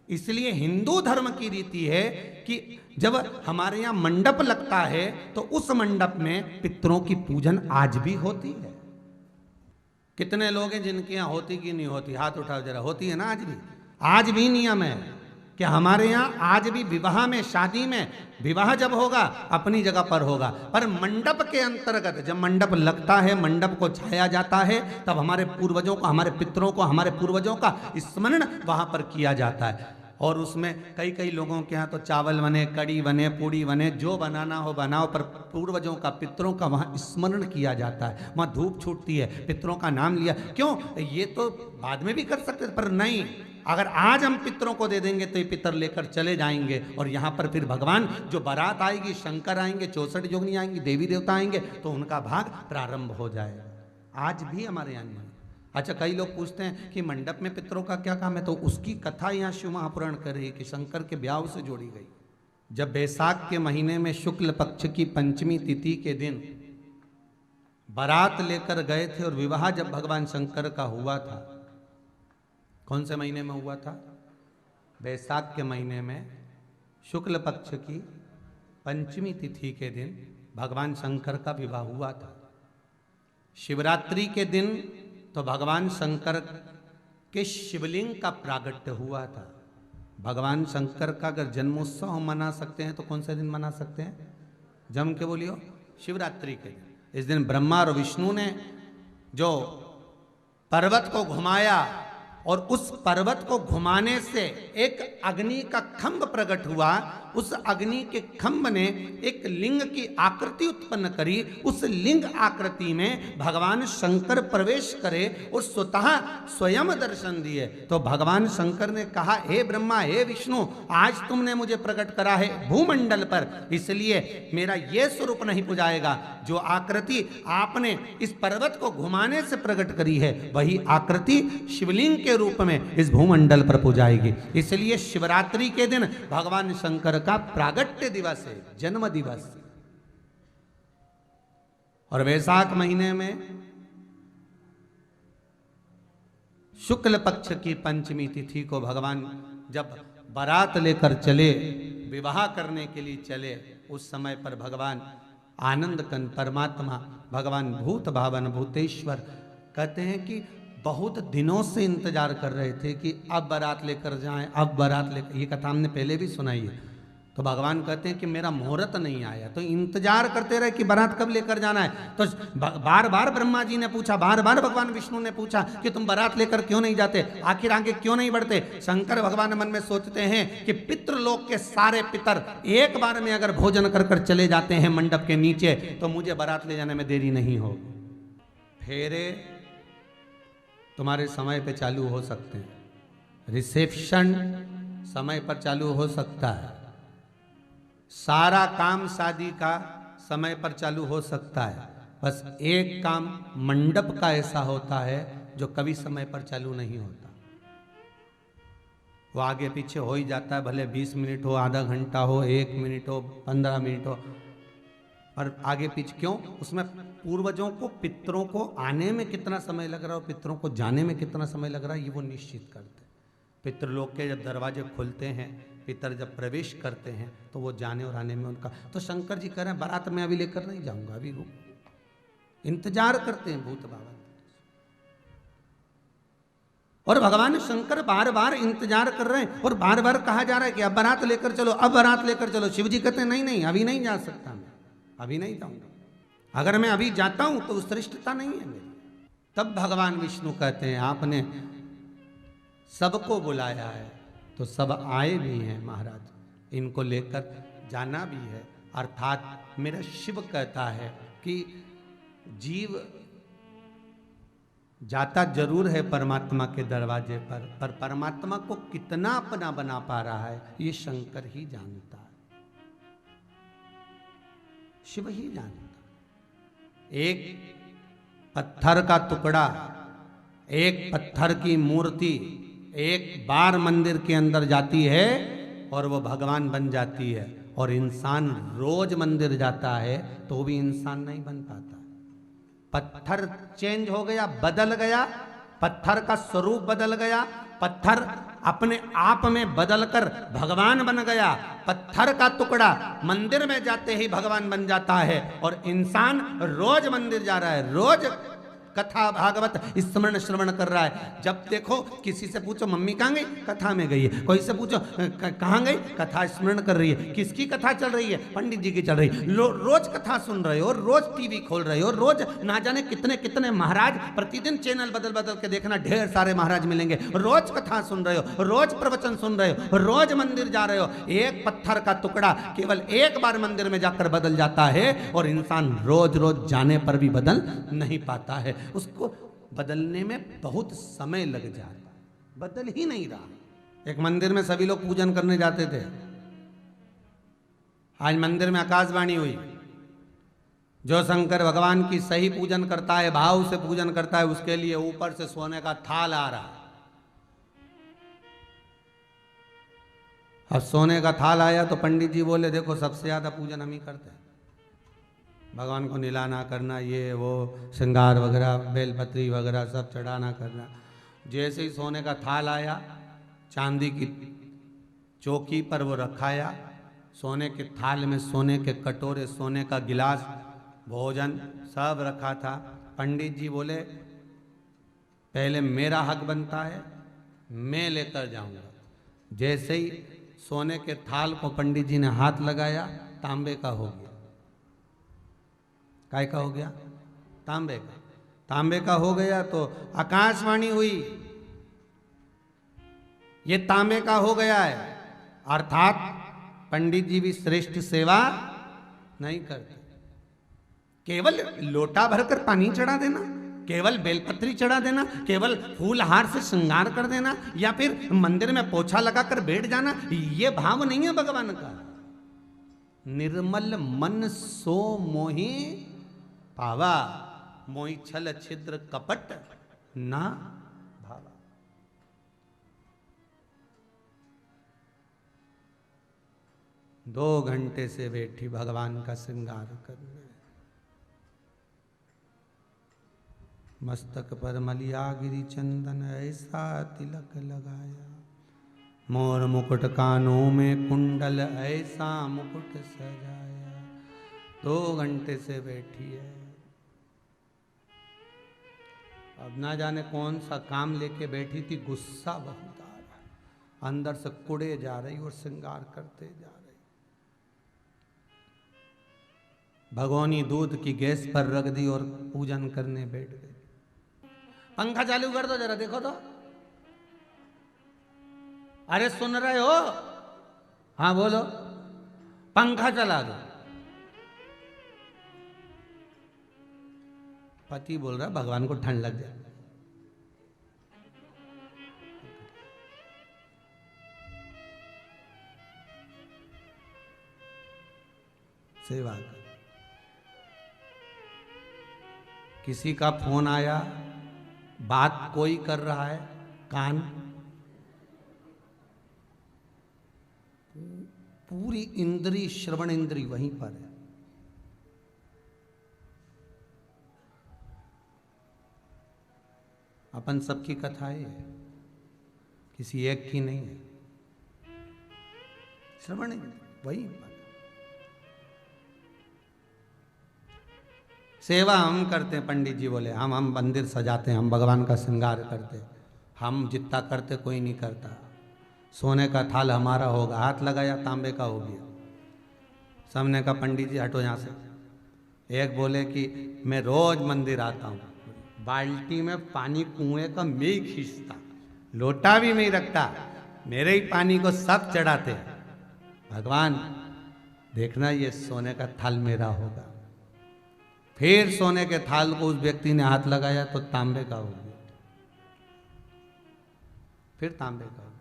इसलिए हिंदू धर्म की रीति है कि जब हमारे यहाँ मंडप लगता है तो उस मंडप में पितरों की पूजन आज भी होती है। कितने लोग हैं जिनके यहाँ होती कि नहीं होती? हाथ उठाओ जरा। होती है ना? आज भी नियम है कि हमारे यहाँ आज भी विवाह में, शादी में, विवाह जब होगा अपनी जगह पर होगा, पर मंडप के अंतर्गत जब मंडप लगता है, मंडप को छाया जाता है, तब हमारे पूर्वजों को, हमारे पितरों को, हमारे पूर्वजों का स्मरण वहां पर किया जाता है। और उसमें कई कई लोगों के यहाँ तो चावल बने, कड़ी बने, पूड़ी बने, जो बनाना हो बनाओ, पर पूर्वजों का, पितरों का वहाँ स्मरण किया जाता है। वहाँ धूप छूटती है, पितरों का नाम लिया। क्यों? ये तो बाद में भी कर सकते, पर नहीं, अगर आज हम पितरों को दे देंगे तो ये पितर लेकर चले जाएंगे और यहाँ पर फिर भगवान जो बारात आएगी, शंकर आएंगे, 64 योगिनी आएंगी, देवी देवता आएंगे, तो उनका भाग प्रारंभ हो जाएगा। आज भी हमारे यहाँ नहीं। अच्छा, कई लोग पूछते हैं कि मंडप में पितरों का क्या काम है, तो उसकी कथा यहाँ शिव महापुराण कर रही है कि शंकर के ब्याह से जोड़ी गई। जब बैसाख के महीने में शुक्ल पक्ष की पंचमी तिथि के दिन बारात लेकर गए थे और विवाह जब भगवान शंकर का हुआ था, कौन से महीने में हुआ था? बैसाख के महीने में शुक्ल पक्ष की पंचमी तिथि के दिन भगवान शंकर का विवाह हुआ था। शिवरात्रि के दिन तो भगवान शंकर के शिवलिंग का प्रागट्य हुआ था। भगवान शंकर का अगर जन्मोत्सव हम मना सकते हैं तो कौन से दिन मना सकते हैं? जम के बोलियो, शिवरात्रि के दिन। इस दिन ब्रह्मा और विष्णु ने जो पर्वत को घुमाया और उस पर्वत को घुमाने से एक अग्नि का खंभ प्रकट हुआ। उस अग्नि के खंभ ने एक लिंग की आकृति उत्पन्न करी। उस लिंग आकृति में भगवान शंकर प्रवेश करे और स्वतः स्वयं दर्शन दिए। तो भगवान शंकर ने कहा, हे ब्रह्मा, हे विष्णु, आज तुमने मुझे प्रकट करा है भूमंडल पर, इसलिए मेरा ये स्वरूप नहीं पुजाएगा। जो आकृति आपने इस पर्वत को घुमाने से प्रकट करी है, वही आकृति शिवलिंग के रूप में इस भूमंडल पर पुजाएगी। इसलिए शिवरात्रि के दिन भगवान शंकर का प्रागट्य दिवस है, जन्म दिवस। और वैशाख महीने में शुक्ल पक्ष की पंचमी तिथि को भगवान जब बारात लेकर चले, विवाह करने के लिए चले, उस समय पर भगवान आनंद कंद परमात्मा, भगवान भूत भावन भूतेश्वर कहते हैं कि बहुत दिनों से इंतजार कर रहे थे कि अब बारात लेकर जाएं, अब बारात लेकर। ये कथा हमने पहले भी सुनाई है। तो भगवान कहते हैं कि मेरा मुहूर्त नहीं आया, तो इंतजार करते रहे कि बारात कब लेकर जाना है। तो बार बार ब्रह्मा जी ने पूछा, बार बार भगवान विष्णु ने पूछा कि तुम बारात लेकर क्यों नहीं जाते, आखिर आगे क्यों नहीं बढ़ते। शंकर भगवान मन में सोचते हैं कि पितृलोक के सारे पितर एक बार में अगर भोजन कर कर चले जाते हैं मंडप के नीचे, तो मुझे बारात ले जाने में देरी नहीं होगी। फेरे तुम्हारे समय पे चालू हो सकते हैं, रिसेप्शन समय पर चालू हो सकता है, सारा काम शादी का समय पर चालू हो सकता है। बस एक काम मंडप का ऐसा होता है जो कभी समय पर चालू नहीं होता। वो आगे पीछे हो ही जाता है, भले 20 मिनट हो, आधा घंटा हो, 1 मिनट हो, 15 मिनट हो, और आगे पीछे क्यों? उसमें पूर्वजों को, पितरों को आने में कितना समय लग रहा है और पितरों को जाने में कितना समय लग रहा है, ये वो निश्चित करते हैं। पितृलोक के जब दरवाजे खुलते हैं, पितर जब प्रवेश करते हैं, तो वो जाने और आने में उनका, तो शंकर जी कह रहे हैं बारात में अभी लेकर नहीं जाऊंगा, अभी रुक। इंतजार करते हैं भूत बाबा। और भगवान शंकर बार बार इंतजार कर रहे हैं और बार बार कहा जा रहा है कि अब बारात लेकर चलो, अब बारात लेकर चलो। शिव जी कहते हैं नहीं नहीं, अभी नहीं जा सकता, मैं अभी नहीं जाऊंगा। अगर मैं अभी जाता हूं तो श्रेष्ठता नहीं है मेरी। तब भगवान विष्णु कहते हैं आपने सबको बुलाया है तो सब आए भी हैं महाराज, इनको लेकर जाना भी है। अर्थात मेरा शिव कहता है कि जीव जाता जरूर है परमात्मा के दरवाजे पर परमात्मा को कितना अपना बना पा रहा है ये शंकर ही जानता है, शिव ही जानता है। एक पत्थर का टुकड़ा, एक पत्थर की मूर्ति एक बार मंदिर के अंदर जाती है और वो भगवान बन जाती है, और इंसान रोज मंदिर जाता है तो भी इंसान नहीं बन पाता। पत्थर चेंज हो गया, बदल गया, पत्थर का स्वरूप बदल गया, पत्थर अपने आप में बदलकर भगवान बन गया। पत्थर का टुकड़ा मंदिर में जाते ही भगवान बन जाता है, और इंसान रोज मंदिर जा रहा है, रोज कथा भागवत स्मरण श्रवण कर रहा है। जब देखो किसी से पूछो मम्मी कहाँ गई, कथा में गई है। कोई से पूछो कहाँ गई, कथा स्मरण कर रही है। किसकी कथा चल रही है, पंडित जी की चल रही है। रोज कथा सुन रहे हो, रोज टीवी खोल रहे हो, रोज ना जाने कितने कितने महाराज, प्रतिदिन चैनल बदल बदल के देखना, ढेर सारे महाराज मिलेंगे। रोज कथा सुन रहे हो, रोज प्रवचन सुन रहे हो, रोज मंदिर जा रहे हो। एक पत्थर का टुकड़ा केवल एक बार मंदिर में जाकर बदल जाता है, और इंसान रोज रोज जाने पर भी बदल नहीं पाता है। उसको बदलने में बहुत समय लग जाता है, बदल ही नहीं रहा। एक मंदिर में सभी लोग पूजन करने जाते थे, आज मंदिर में आकाशवाणी हुई। जो शंकर भगवान की सही पूजन करता है, भाव से पूजन करता है, उसके लिए ऊपर से सोने का थाल आ रहा है। अब सोने का थाल आया तो पंडित जी बोले देखो सबसे ज्यादा पूजन हम ही करते हैं, भगवान को नीलाना करना, ये वो श्रृंगार वगैरह, बेलपत्री वगैरह सब चढ़ाना करना। जैसे ही सोने का थाल आया, चांदी की चौकी पर वो रखाया, सोने के थाल में सोने के कटोरे, सोने का गिलास, भोजन सब रखा था। पंडित जी बोले पहले मेरा हक बनता है, मैं लेकर जाऊंगा। जैसे ही सोने के थाल को पंडित जी ने हाथ लगाया, तांबे का हो गया। काय का हो गया, तांबे का। तांबे का हो गया तो आकाशवाणी हुई, ये तांबे का हो गया है। अर्थात पंडित जी भी श्रेष्ठ सेवा नहीं करते। केवल लोटा भरकर पानी चढ़ा देना, केवल बेलपत्री चढ़ा देना, केवल फूल हार से श्रृंगार कर देना, या फिर मंदिर में पोछा लगाकर बैठ जाना, ये भाव नहीं है भगवान का। निर्मल मन सो मोहि पावा, मोहि छल छिद्र कपट ना भावा। दो घंटे से बैठी भगवान का श्रृंगार करने, मस्तक पर मलिया गिरी चंदन ऐसा तिलक लगाया, मोर मुकुट कानों में कुंडल ऐसा मुकुट सजाया। 2 घंटे से बैठी है, अब ना जाने कौन सा काम लेके बैठी थी, गुस्सा बहुत आ रहा है, अंदर से कुड़े जा रही और श्रृंगार करते जा रही। भगोनी दूध की गैस पर रख दी और पूजन करने बैठ गई। पंखा चालू कर दो जरा, देखो तो, अरे सुन रहे हो, हाँ बोलो, पंखा चला दो। पति बोल रहा भगवान को ठंड लग जाए। सेवा कर। किसी का फोन आया, बात कोई कर रहा है, कान पूरी इंद्री, श्रवण इंद्री वहीं पर है। अपन सबकी कथा है, किसी एक की नहीं है। श्रवण वही सेवा हम करते हैं। पंडित जी बोले हम मंदिर सजाते हैं, हम भगवान का श्रृंगार करते, हम जितना करते कोई नहीं करता। सोने का थाल हमारा होगा, हाथ लगाया तांबे का हो गया। सबने कहा पंडित जी हटो यहाँ से। एक बोले कि मैं रोज मंदिर आता हूँ, बाल्टी में पानी कुएं का मैं ही खींचता, लोटा भी मैं ही रखता, मेरे ही पानी को सब चढ़ाते। भगवान देखना ये सोने का थाल मेरा होगा। फिर सोने के थाल को उस व्यक्ति ने हाथ लगाया तो तांबे का हो गया, फिर तांबे का हो गया।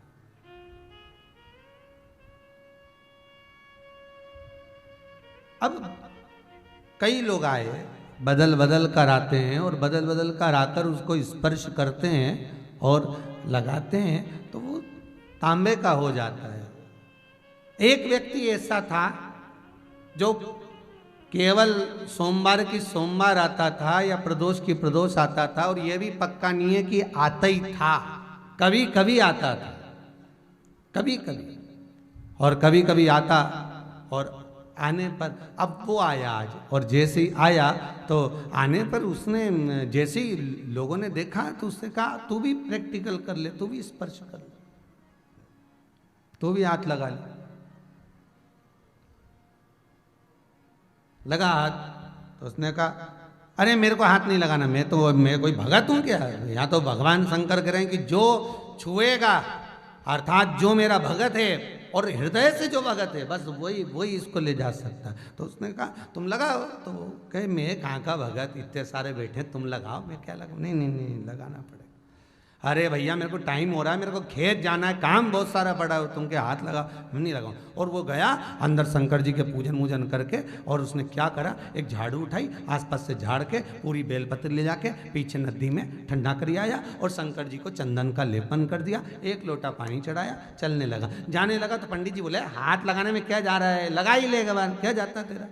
अब कई लोग आए, बदल बदल कर आते हैं और बदल बदल कर आकर उसको स्पर्श करते हैं और लगाते हैं तो वो तांबे का हो जाता है। एक व्यक्ति ऐसा था जो केवल सोमवार की सोमवार आता था या प्रदोष की प्रदोष आता था, और यह भी पक्का नहीं है कि आता ही था, कभी कभी आता था, कभी कभी, और कभी कभी आता। और आने पर अब वो आया आज, और जैसे ही आया तो आने पर उसने जैसे ही लोगों ने देखा तो उसने कहा तू भी प्रैक्टिकल कर ले, तू भी स्पर्श कर ले, तू भी हाथ लगा ले। लगा हाथ तो उसने कहा अरे मेरे को हाथ नहीं लगाना, मैं कोई भगत हूं क्या? यहाँ तो भगवान शंकर कह रहे हैं कि जो छुएगा अर्थात जो मेरा भगत है और हृदय से जो भगत है बस वही इसको ले जा सकता। तो उसने कहा तुम लगाओ। तो कहे मैं कहाँ का भगत, इतने सारे बैठे, तुम लगाओ, मैं क्या लगाऊं? नहीं लगाना पड़ेगा। अरे भैया मेरे को टाइम हो रहा है, मेरे को खेत जाना है, काम बहुत सारा पड़ा है, तुम के हाथ लगाओ। मैं नहीं लगाऊं। और वो गया अंदर शंकर जी के पूजन करके, और उसने क्या करा, एक झाड़ू उठाई, आसपास से झाड़ के पूरी बेलपत्र ले जाके पीछे नदी में ठंडा कर आया और शंकर जी को चंदन का लेपन कर दिया, एक लोटा पानी चढ़ाया, चलने लगा। जाने लगा तो पंडित जी बोले हाथ लगाने में क्या जा रहा है, लगा ही लेगा, क्या जाता तेरा?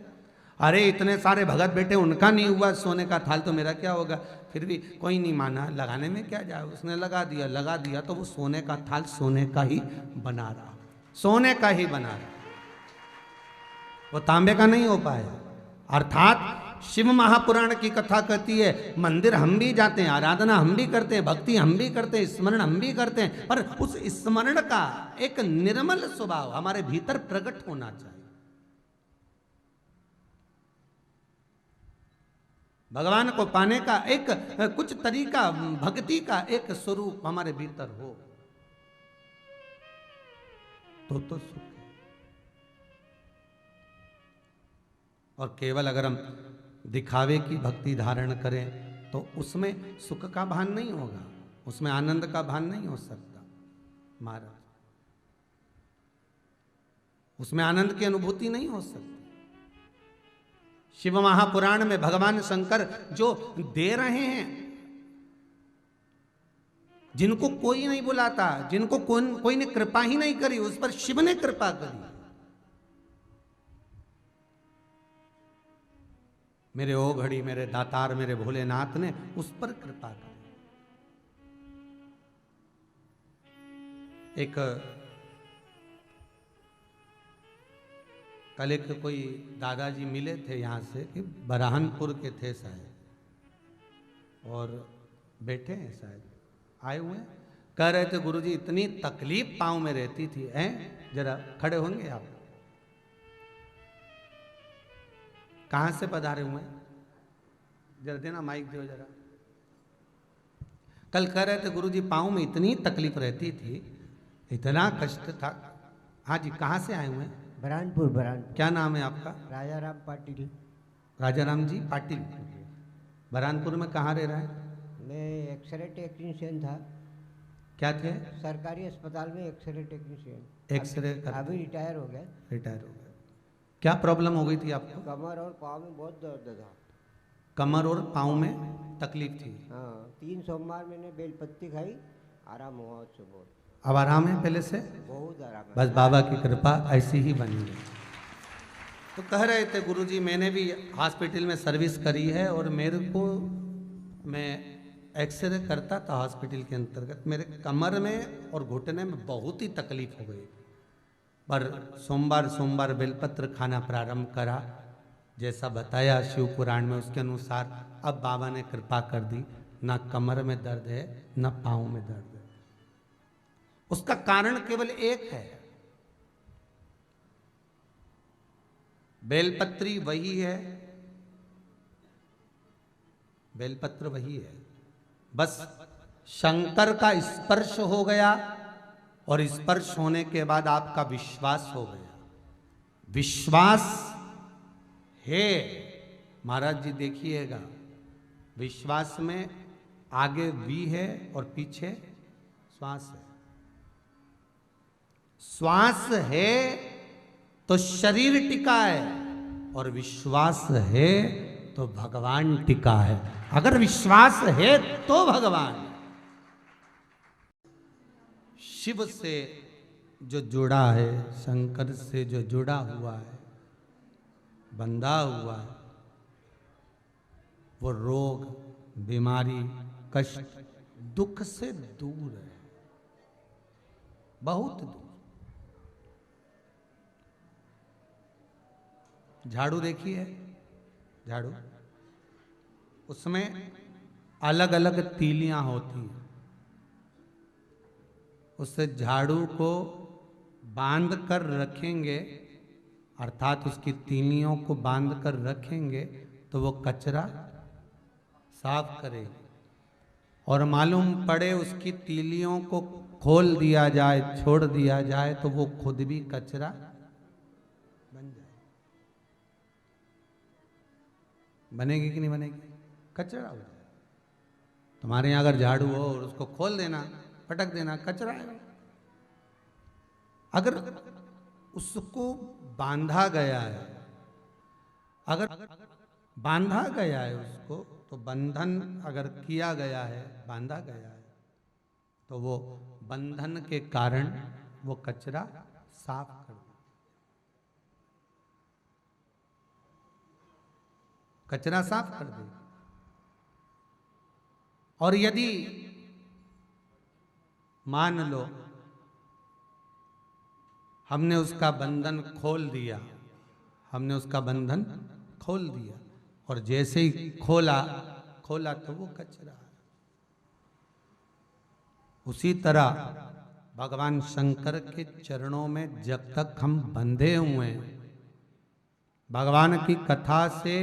अरे इतने सारे भगत बेटे, उनका नहीं हुआ सोने का थाल तो मेरा क्या होगा? फिर भी कोई नहीं माना, लगाने में क्या जाए, उसने लगा दिया तो वो सोने का थाल सोने का ही बना रहा, सोने का ही बना रहा, वो तांबे का नहीं हो पाया। अर्थात शिव महापुराण की कथा कहती है मंदिर हम भी जाते हैं, आराधना हम भी करते हैं, भक्ति हम भी करते हैं, स्मरण हम भी करते हैं, पर उस स्मरण का एक निर्मल स्वभाव हमारे भीतर प्रकट होना चाहिए। भगवान को पाने का एक कुछ तरीका, भक्ति का एक स्वरूप हमारे भीतर हो तो सुख है। और केवल अगर हम दिखावे की भक्ति धारण करें तो उसमें सुख का भान नहीं होगा, उसमें आनंद का भान नहीं हो सकता महाराज, उसमें आनंद की अनुभूति नहीं हो सकती। शिव महापुराण में भगवान शंकर जो दे रहे हैं, जिनको कोई नहीं बुलाता, जिनको कोई ने कृपा ही नहीं करी, उस पर शिव ने कृपा करी। मेरे ओ घड़ी, मेरे दातार, मेरे भोलेनाथ ने उस पर कृपा करी। एक कल एक कोई दादाजी मिले थे यहाँ से कि बरहानपुर के थे शायद, और बैठे हैं शायद, आए हुए हैं, कह रहे थे गुरुजी इतनी तकलीफ पाँव में रहती थी। हैं जरा खड़े होंगे आप? कहाँ से पधारे हुए? जरा देना माइक दो जरा। कल कह रहे थे गुरुजी पाँव में इतनी तकलीफ रहती थी, इतना कष्ट था। हाँ जी, कहाँ से आए हुए हैं? बरहानपुर। क्या नाम है आपका? राजा राम पाटिल। राजा राम जी पाटिल। बरहानपुर में कहाँ रह रहा है? मैं एक्सरे टेक्नीशियन था। क्या थे? सरकारी अस्पताल में एक्सरे टेक्नीशियन। एक्सरे अभी रिटायर हो गया। रिटायर हो गया। क्या प्रॉब्लम हो गई थी आपको? कमर और पाँव में बहुत दर्द था। कमर और पाँव में तकलीफ थी? हाँ, 3 सोमवार मैंने बेलपत्ती खाई, आराम हुआ उससे बहुत। अब आराम है पहले से? बहुत आराम है। बस बाबा की कृपा ऐसी ही बनी है। तो कह रहे थे गुरुजी मैंने भी हॉस्पिटल में सर्विस करी है और मेरे को, मैं एक्सरे करता था हॉस्पिटल के अंतर्गत, मेरे कमर में और घुटने में बहुत ही तकलीफ हो गई, पर सोमवार सोमवार बेलपत्र खाना प्रारंभ करा, जैसा बताया शिव पुराण में उसके अनुसार अब बाबा ने कृपा कर दी, ना कमर में दर्द है ना पाँव में दर्द है। उसका कारण केवल एक है, बेलपत्री वही है, बेलपत्र वही है, बस शंकर का स्पर्श हो गया और स्पर्श होने के बाद आपका विश्वास हो गया। विश्वास है महाराज जी, देखिएगा विश्वास में आगे वी है और पीछे श्वास है। श्वास है तो शरीर टिका है और विश्वास है तो भगवान टिका है। अगर विश्वास है तो भगवान। शिव से जो जुड़ा है, शंकर से जो जुड़ा हुआ है, बंधा हुआ है, वो रोग, बीमारी, कष्ट, दुख से दूर है, बहुत दूर। झाड़ू देखिए, झाड़ू, उसमें अलग अलग तीलियां होती हैं। उससे झाड़ू को बांध कर रखेंगे, अर्थात उसकी तीलियों को बांध कर रखेंगे तो वो कचरा साफ करेगी, और मालूम पड़े उसकी तीलियों को खोल दिया जाए, छोड़ दिया जाए, तो वो खुद भी कचरा बन जाए। बनेगी कि नहीं बनेगी? कचरा हो जाए। तुम्हारे यहाँ अगर झाड़ू हो और उसको खोल देना, पटक देना, कचरा है। अगर उसको बांधा गया है, अगर बांधा गया है उसको, तो बंधन अगर किया गया है, बांधा गया है, तो वो बंधन के कारण वो कचरा साफ कर दे। कचरा साफ कर दे। और यदि मान लो हमने उसका बंधन खोल दिया, हमने उसका बंधन खोल दिया, और जैसे ही खोला तो वो कचरा है। उसी तरह भगवान शंकर के चरणों में जब तक हम बंधे हुए हैं, भगवान की कथा से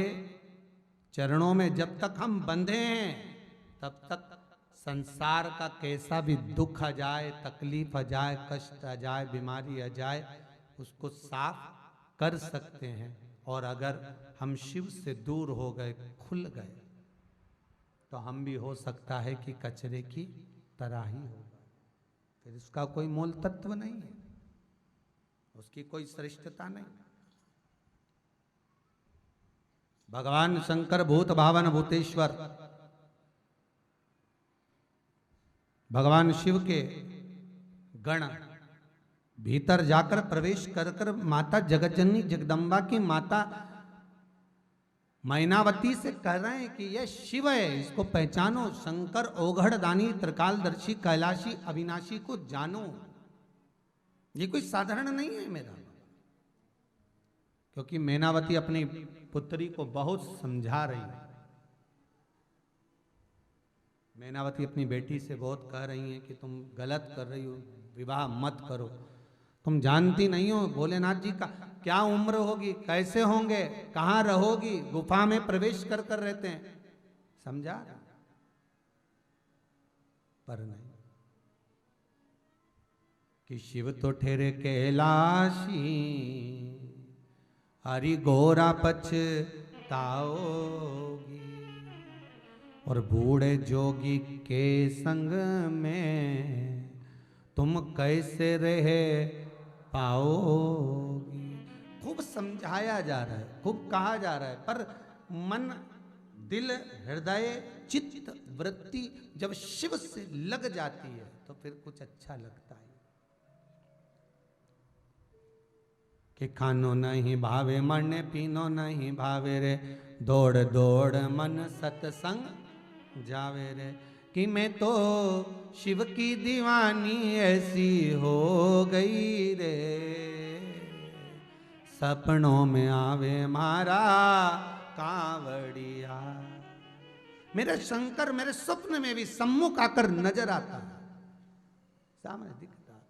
चरणों में जब तक हम बंधे हैं, तब तक संसार का कैसा भी दुख आ जाए, तकलीफ आ जाए, कष्ट आ जाए, बीमारी आ जाए, उसको साफ कर सकते हैं। और अगर हम शिव से दूर हो गए, खुल गए, तो हम भी हो सकता है कि कचरे की तरह ही होगा। फिर इसका कोई मूल तत्व नहीं है, उसकी कोई श्रेष्ठता नहीं। भगवान शंकर भूत भावन भूतेश्वर, भगवान शिव के गण भीतर जाकर प्रवेश कर कर माता जगज्जननी जगदम्बा की माता मैनावती से कह रहे हैं कि यह शिव है, इसको पहचानो। शंकर ओघड़ दानी त्रिकालदर्शी कैलाशी अविनाशी को जानो। ये कोई साधारण नहीं है मेरा, क्योंकि मैनावती अपनी पुत्री को बहुत समझा रही है। मैनावती अपनी बेटी से बहुत कह रही हैं कि तुम गलत कर रही हो, विवाह मत करो। तुम जानती नहीं हो भोलेनाथ जी का क्या उम्र होगी, कैसे होंगे, कहाँ रहोगी, गुफा में प्रवेश कर कर रहते हैं। समझा? पर नहीं, कि शिव तो ठहरे कैलाशी, हरि घोरा पछताओगी, और बूढ़े जोगी के संग में तुम कैसे रहे पाओगी। खूब समझाया जा रहा है, खूब कहा जा रहा है, पर मन, दिल, हृदय, चित्त, वृत्ति जब शिव से लग जाती है तो फिर कुछ अच्छा लगता है। कि खानो नहीं भावे मन, पीनो नहीं भावे रे, दौड़ दौड़ मन सत्संग जावे रे। कि मैं तो शिव की दीवानी ऐसी हो गई रे, सपनों में आवे मारा कांवड़िया। मेरे शंकर मेरे स्वप्न में भी सम्मुख आकर नजर आता है, सामने दिखता।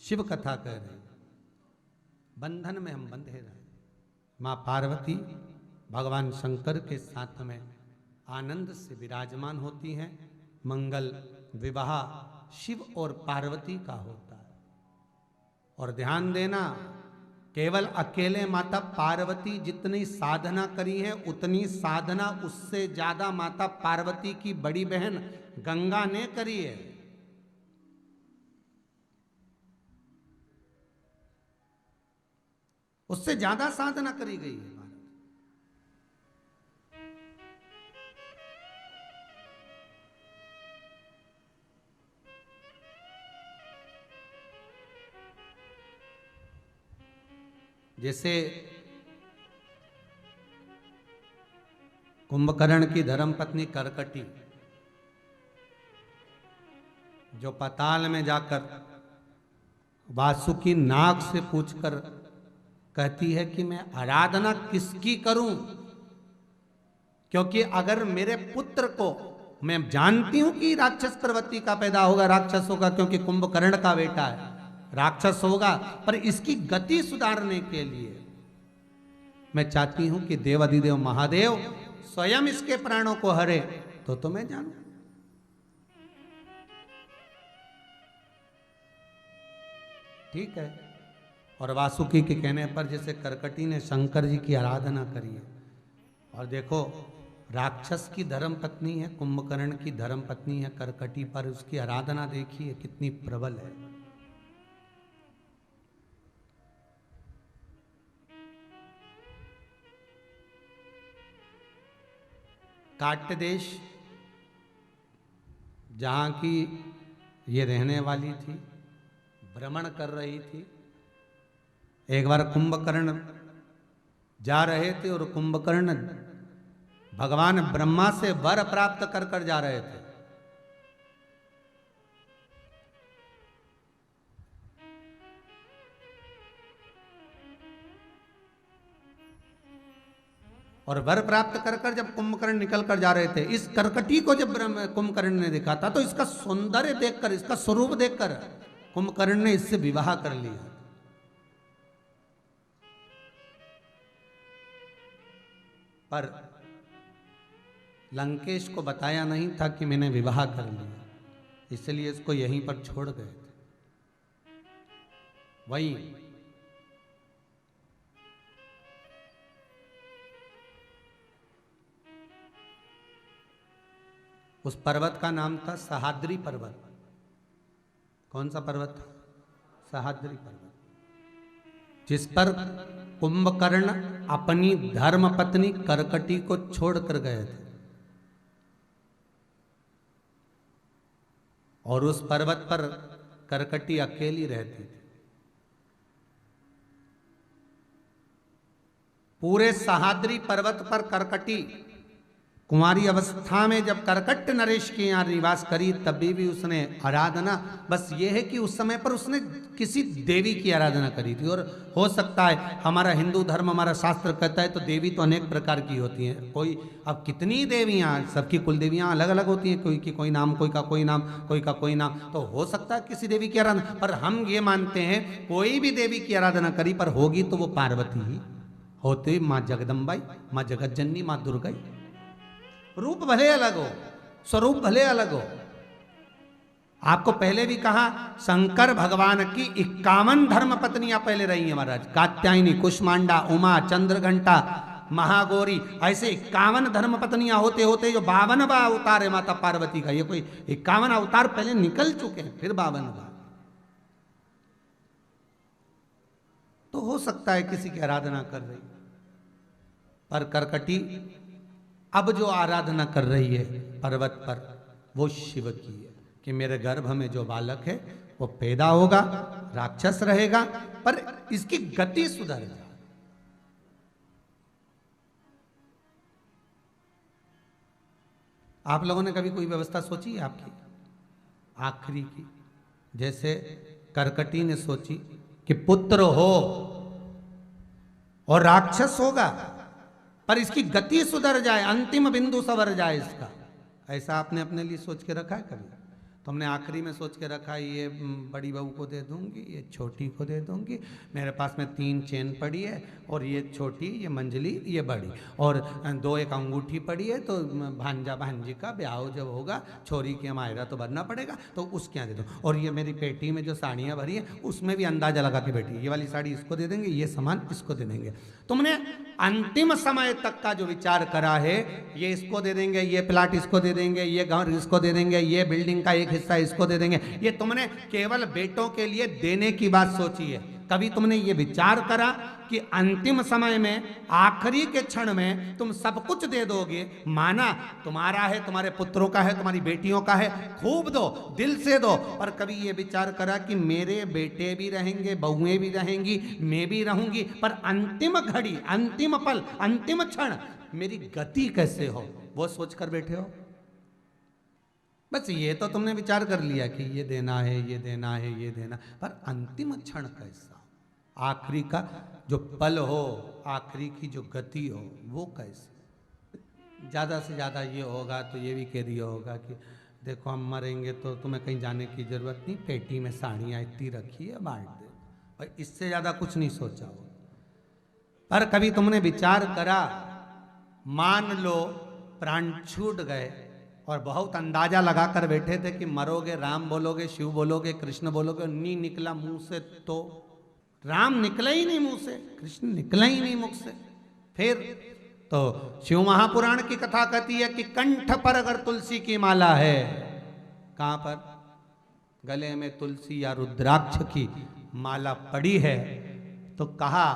शिव कथा कह रहे, बंधन में हम बंधे रहे। मां पार्वती भगवान शंकर के साथ में आनंद से विराजमान होती हैं। मंगल विवाह शिव और पार्वती का होता है। और ध्यान देना, केवल अकेले माता पार्वती जितनी साधना करी है, उतनी साधना उससे ज्यादा माता पार्वती की बड़ी बहन गंगा ने करी है। उससे ज्यादा साधना करी गई है। जैसे कुंभकर्ण की धर्मपत्नी करकटी, जो पाताल में जाकर वासुकी नाग से पूछकर कहती है कि मैं आराधना किसकी करूं, क्योंकि अगर मेरे पुत्र को, मैं जानती हूं कि राक्षस प्रवृत्ति का पैदा होगा, राक्षस होगा, क्योंकि कुंभकर्ण का बेटा है, राक्षस होगा, पर इसकी गति सुधारने के लिए मैं चाहती हूं कि देवाधिदेव महादेव स्वयं इसके प्राणों को हरे, तो मैं जानू। ठीक है। और वासुकी के कहने पर जैसे करकटी ने शंकर जी की आराधना करी है। और देखो, राक्षस की धर्म पत्नी है, कुंभकर्ण की धर्म पत्नी है करकटी, पर उसकी आराधना देखिए कितनी प्रबल है। काट्य देश जहां की ये रहने वाली थी, भ्रमण कर रही थी। एक बार कुंभकर्ण जा रहे थे और कुंभकर्ण भगवान ब्रह्मा से वर प्राप्त कर कर जा रहे थे। और वर प्राप्त कर कर जब कुंभकर्ण निकल कर जा रहे थे, इस करकटी को जब कुंभकर्ण ने देखा था, तो इसका सौंदर्य देखकर, इसका स्वरूप देखकर कुंभकर्ण ने इससे विवाह कर लिया। पर लंकेश को बताया नहीं था कि मैंने विवाह कर लिया, इसलिए इसको यहीं पर छोड़ गए थे। वही उस पर्वत का नाम था सहाद्री पर्वत। कौन सा पर्वत? सहाद्री पर्वत, जिस पर कुंभकर्ण अपनी धर्मपत्नी करकटी को छोड़कर गए थे। और उस पर्वत पर करकटी अकेली रहती थी। पूरे सहाद्री पर्वत पर करकटी कुंवारी अवस्था में जब करकट नरेश के यहाँ निवास करी, तभी भी उसने आराधना, बस ये है कि उस समय पर उसने किसी देवी की आराधना करी थी। और हो सकता है, हमारा हिंदू धर्म, हमारा शास्त्र कहता है तो देवी तो अनेक प्रकार की होती हैं। कोई, अब कितनी देवियाँ, सबकी कुल देवियाँ अलग अलग होती हैं, कोई की कोई नाम, कोई का कोई नाम, कोई का कोई नाम, तो हो सकता है किसी देवी की आराधना। पर हम ये मानते हैं कोई भी देवी की आराधना करी, पर होगी तो वो पार्वती ही होती, माँ जगदम्बाई, माँ जगत जननी, माँ दुर्गा। रूप भले अलग हो, स्वरूप भले अलग हो। आपको पहले भी कहा, शंकर भगवान की 51 धर्म पत्नियां पहले रही हैं महाराज। कात्यायनी, कुष्मांडा, उमा, चंद्रघंटा, महागौरी, ऐसे 51 धर्म पत्नियां होते होते जो 52वां अवतार है माता पार्वती का। ये कोई 51 अवतार पहले निकल चुके हैं, फिर 52वां। तो हो सकता है किसी की आराधना कर रही, पर करकटी अब जो आराधना कर रही है पर्वत पर, वो शिव की है कि मेरे गर्भ में जो बालक है वो पैदा होगा, राक्षस रहेगा, पर इसकी गति सुधर जाए। आप लोगों ने कभी कोई व्यवस्था सोची है आपकी आखिरी की? जैसे करकटी ने सोची कि पुत्र हो और राक्षस होगा, पर इसकी गति सुधर जाए, अंतिम बिंदु सवर जाए इसका। ऐसा आपने अपने लिए सोच के रखा है कभी? तो हमने आखिरी में सोच के रखा, ये बड़ी बहू को दे दूंगी, ये छोटी को दे दूंगी, मेरे पास में 3 चेन पड़ी है, और ये छोटी, ये मंजली, ये बड़ी, और 2 एक अंगूठी पड़ी है, तो भांजा भांजी का ब्याह जब होगा, छोरी की मायरा तो भरना पड़ेगा, तो उसके यहाँ दे दूँ। और ये मेरी पेटी में जो साड़ियाँ भरी हैं उसमें भी अंदाजा लगा के बैठी, ये वाली साड़ी इसको दे देंगे, ये सामान इसको दे देंगे। तुमने अंतिम समय तक का जो विचार करा है, ये इसको दे देंगे, ये प्लाट इसको दे देंगे, ये घर इसको दे देंगे, ये बिल्डिंग का एक हिस्सा इसको दे देंगे, ये तुमने केवल बेटों के लिए देने की बात सोची है। कभी तुमने ये विचार करा कि अंतिम समय में, आखिरी के क्षण में तुम सब कुछ दे दोगे? माना तुम्हारा है, तुम्हारे पुत्रों का है, तुम्हारी बेटियों का है, खूब दो, दिल से दो, पर कभी ये विचार करा कि मेरे बेटे भी रहेंगे, बहुएं भी रहेंगी, मैं भी रहूंगी, पर अंतिम घड़ी, अंतिम पल, अंतिम क्षण मेरी गति कैसे हो, वो सोच कर बैठे हो? बस ये तो तुमने विचार कर लिया कि ये देना है, ये देना है, ये देना, पर अंतिम क्षण कैसा, आखिरी का जो पल हो, आखिरी की जो गति हो, वो कैसे? ज़्यादा से ज़्यादा ये होगा तो ये भी कह दिया होगा कि देखो हम मरेंगे तो तुम्हें कहीं जाने की ज़रूरत नहीं, पेटी में साड़ियाँ इतनी रखी है, बांट दे, और इससे ज़्यादा कुछ नहीं सोचा हो। पर कभी तुमने विचार करा, मान लो प्राण छूट गए और बहुत अंदाजा लगा कर बैठे थे कि मरोगे, राम बोलोगे, शिव बोलोगे, कृष्ण बोलोगे, नहीं निकला मुंह से, तो राम निकला ही नहीं मुंह से, कृष्ण निकला ही नहीं मुख से। फिर तो शिव महापुराण की कथा कहती है कि कंठ पर अगर तुलसी की माला है, कहां पर? गले में तुलसी या रुद्राक्ष की माला पड़ी है, तो कहा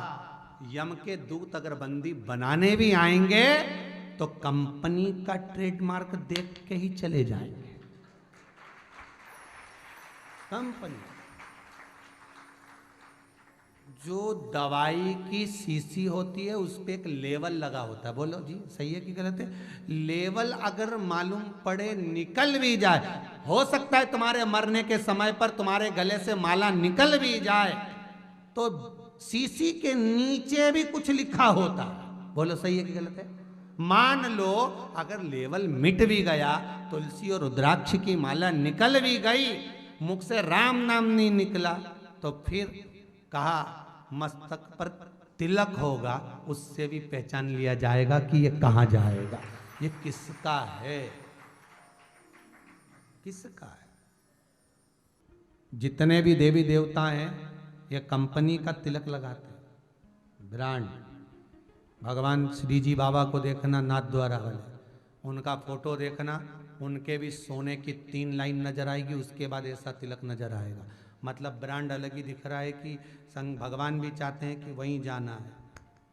यम के दूत अगर बंदी बनाने भी आएंगे तो कंपनी का ट्रेडमार्क देख के ही चले जाएंगे। कंपनी जो दवाई की शीशी होती है उस पे एक लेवल लगा होता है, बोलो जी सही है कि गलत है? लेवल अगर मालूम पड़े निकल भी जाए, हो सकता है तुम्हारे मरने के समय पर तुम्हारे गले से माला निकल भी जाए, तो शीशी के नीचे भी कुछ लिखा होता, बोलो सही है कि गलत है? मान लो अगर लेवल मिट भी गया, तुलसी और रुद्राक्ष की माला निकल भी गई, मुख से राम नाम नहीं निकला, तो फिर कहा मस्तक पर तिलक होगा, उससे भी पहचान लिया जाएगा कि ये कहां जाएगा, ये किसका है, किसका है। जितने भी देवी देवता हैं ये कंपनी का तिलक लगाते हैं, ब्रांड। भगवान श्री जी बाबा को देखना, नाथ द्वारा वाले, उनका फोटो देखना, उनके भी सोने की 3 लाइन नजर आएगी, उसके बाद ऐसा तिलक नजर आएगा। मतलब ब्रांड अलग ही दिख रहा है कि संग भगवान भी चाहते हैं कि वहीं जाना है,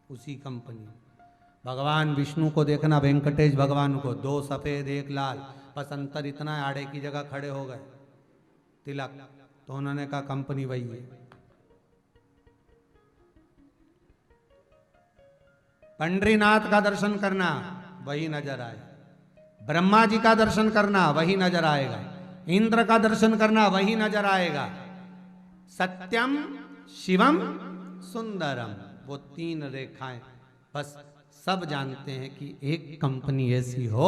उसी कंपनी। भगवान विष्णु को देखना, वेंकटेश भगवान को, 2 सफेद 1 लाल, बस अंतर इतना आड़े की जगह खड़े हो गए तिलक, तो उन्होंने कहा कंपनी वही है। पंडरीनाथ का दर्शन करना, वही नजर आए, ब्रह्मा जी का दर्शन करना, वही नजर आएगा, इंद्र का दर्शन करना, वही नजर आएगा। सत्यम शिवम सुंदरम, वो 3 रेखाएं, बस सब जानते हैं कि एक कंपनी ऐसी हो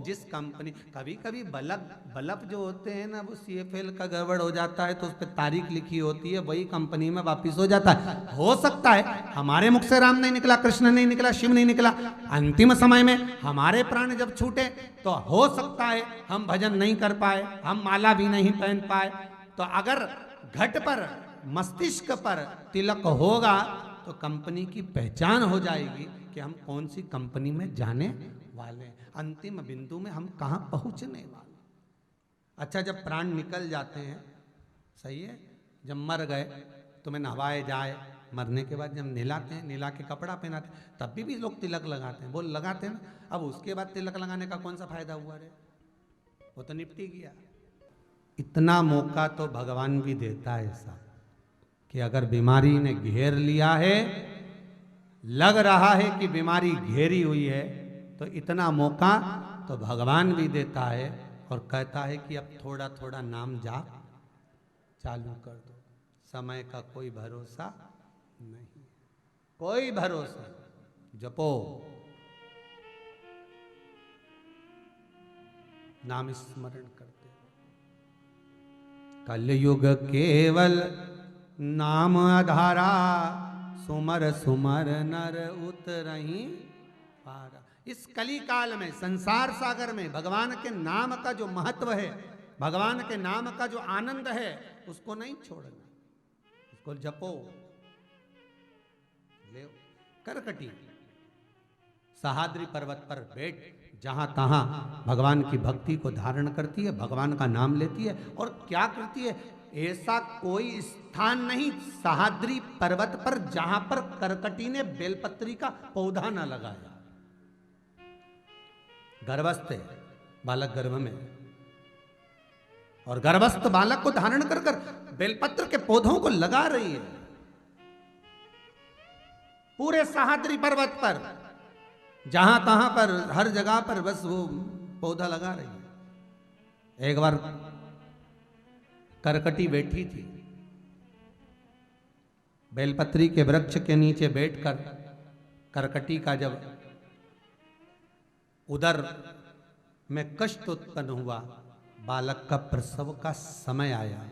जिस कंपनी, कभी कभी बल्ब जो होते हैं ना, वो CFL का गड़बड़ हो जाता है तो उस पर तारीख लिखी होती है, वही कंपनी में वापिस हो जाता है। हो सकता है हमारे मुख से राम नहीं निकला, कृष्ण नहीं निकला, शिव नहीं निकला, अंतिम समय में हमारे प्राण जब छूटे तो हो सकता है हम भजन नहीं कर पाए, हम माला भी नहीं पहन पाए। तो अगर घट पर, मस्तिष्क पर तिलक होगा तो कंपनी की पहचान हो जाएगी कि हम कौन सी कंपनी में जाने वाले हैं, अंतिम बिंदु में हम कहां पहुंचने वाले। अच्छा, जब प्राण निकल जाते हैं, सही है, जब मर गए तो मैं नहवाए जाए, मरने के बाद जब नहलाते हैं, नहला के कपड़ा पहनाते हैं, तब भी लोग तिलक लगाते हैं, वो लगाते हैं ना। अब उसके बाद तिलक लगाने का कौन सा फायदा हुआ रे, वो तो निपटी गया। इतना मौका तो भगवान भी देता है ऐसा कि अगर बीमारी ने घेर लिया है, लग रहा है कि बीमारी घेरी हुई है, तो इतना मौका तो भगवान भी देता है और कहता है कि अब थोड़ा थोड़ा नाम जाप चालू कर दो। समय का कोई भरोसा नहीं, कोई भरोसा। जपो, नाम स्मरण करते। कलयुग केवल नाम आधारा, सुमर सुमर नर उतरहि पारा। इस कली काल में, संसार सागर में भगवान के नाम का जो महत्व है, भगवान के नाम का जो आनंद है, उसको नहीं छोड़ना, उसको जपो। ले करकटी सहाद्री पर्वत पर बैठ, जहां तहां भगवान की भक्ति को धारण करती है, भगवान का नाम लेती है। और क्या करती है, ऐसा कोई स्थान नहीं सहाद्री पर्वत पर जहां पर करकटी ने बेलपत्री का पौधा न लगाया। गर्भस्थ है बालक, गर्भ में, और गर्भस्थ बालक को धारण कर कर बेलपत्र के पौधों को लगा रही है पूरे सहाद्री पर्वत पर, जहां तहां पर, हर जगह पर बस वो पौधा लगा रही है। एक बार करकटी बैठी थी बेलपत्री के वृक्ष के नीचे बैठकर, करकटी का जब उदर में कष्ट उत्पन्न हुआ, बालक का प्रसव का समय आया,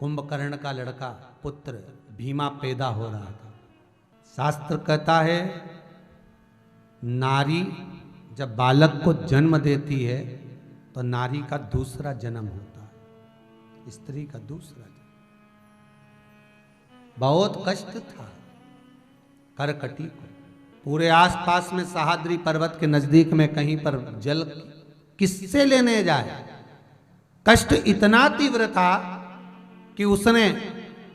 कुंभकर्ण का लड़का पुत्र भीमा पैदा हो रहा था। शास्त्र कहता है नारी जब बालक को जन्म देती है तो नारी का दूसरा जन्म होता है, स्त्री का दूसरा जन्म। बहुत कष्ट था करकटी को। पूरे आसपास में सहाद्री पर्वत के नजदीक में कहीं पर जल किससे लेने जाए, कष्ट इतना तीव्र था कि उसने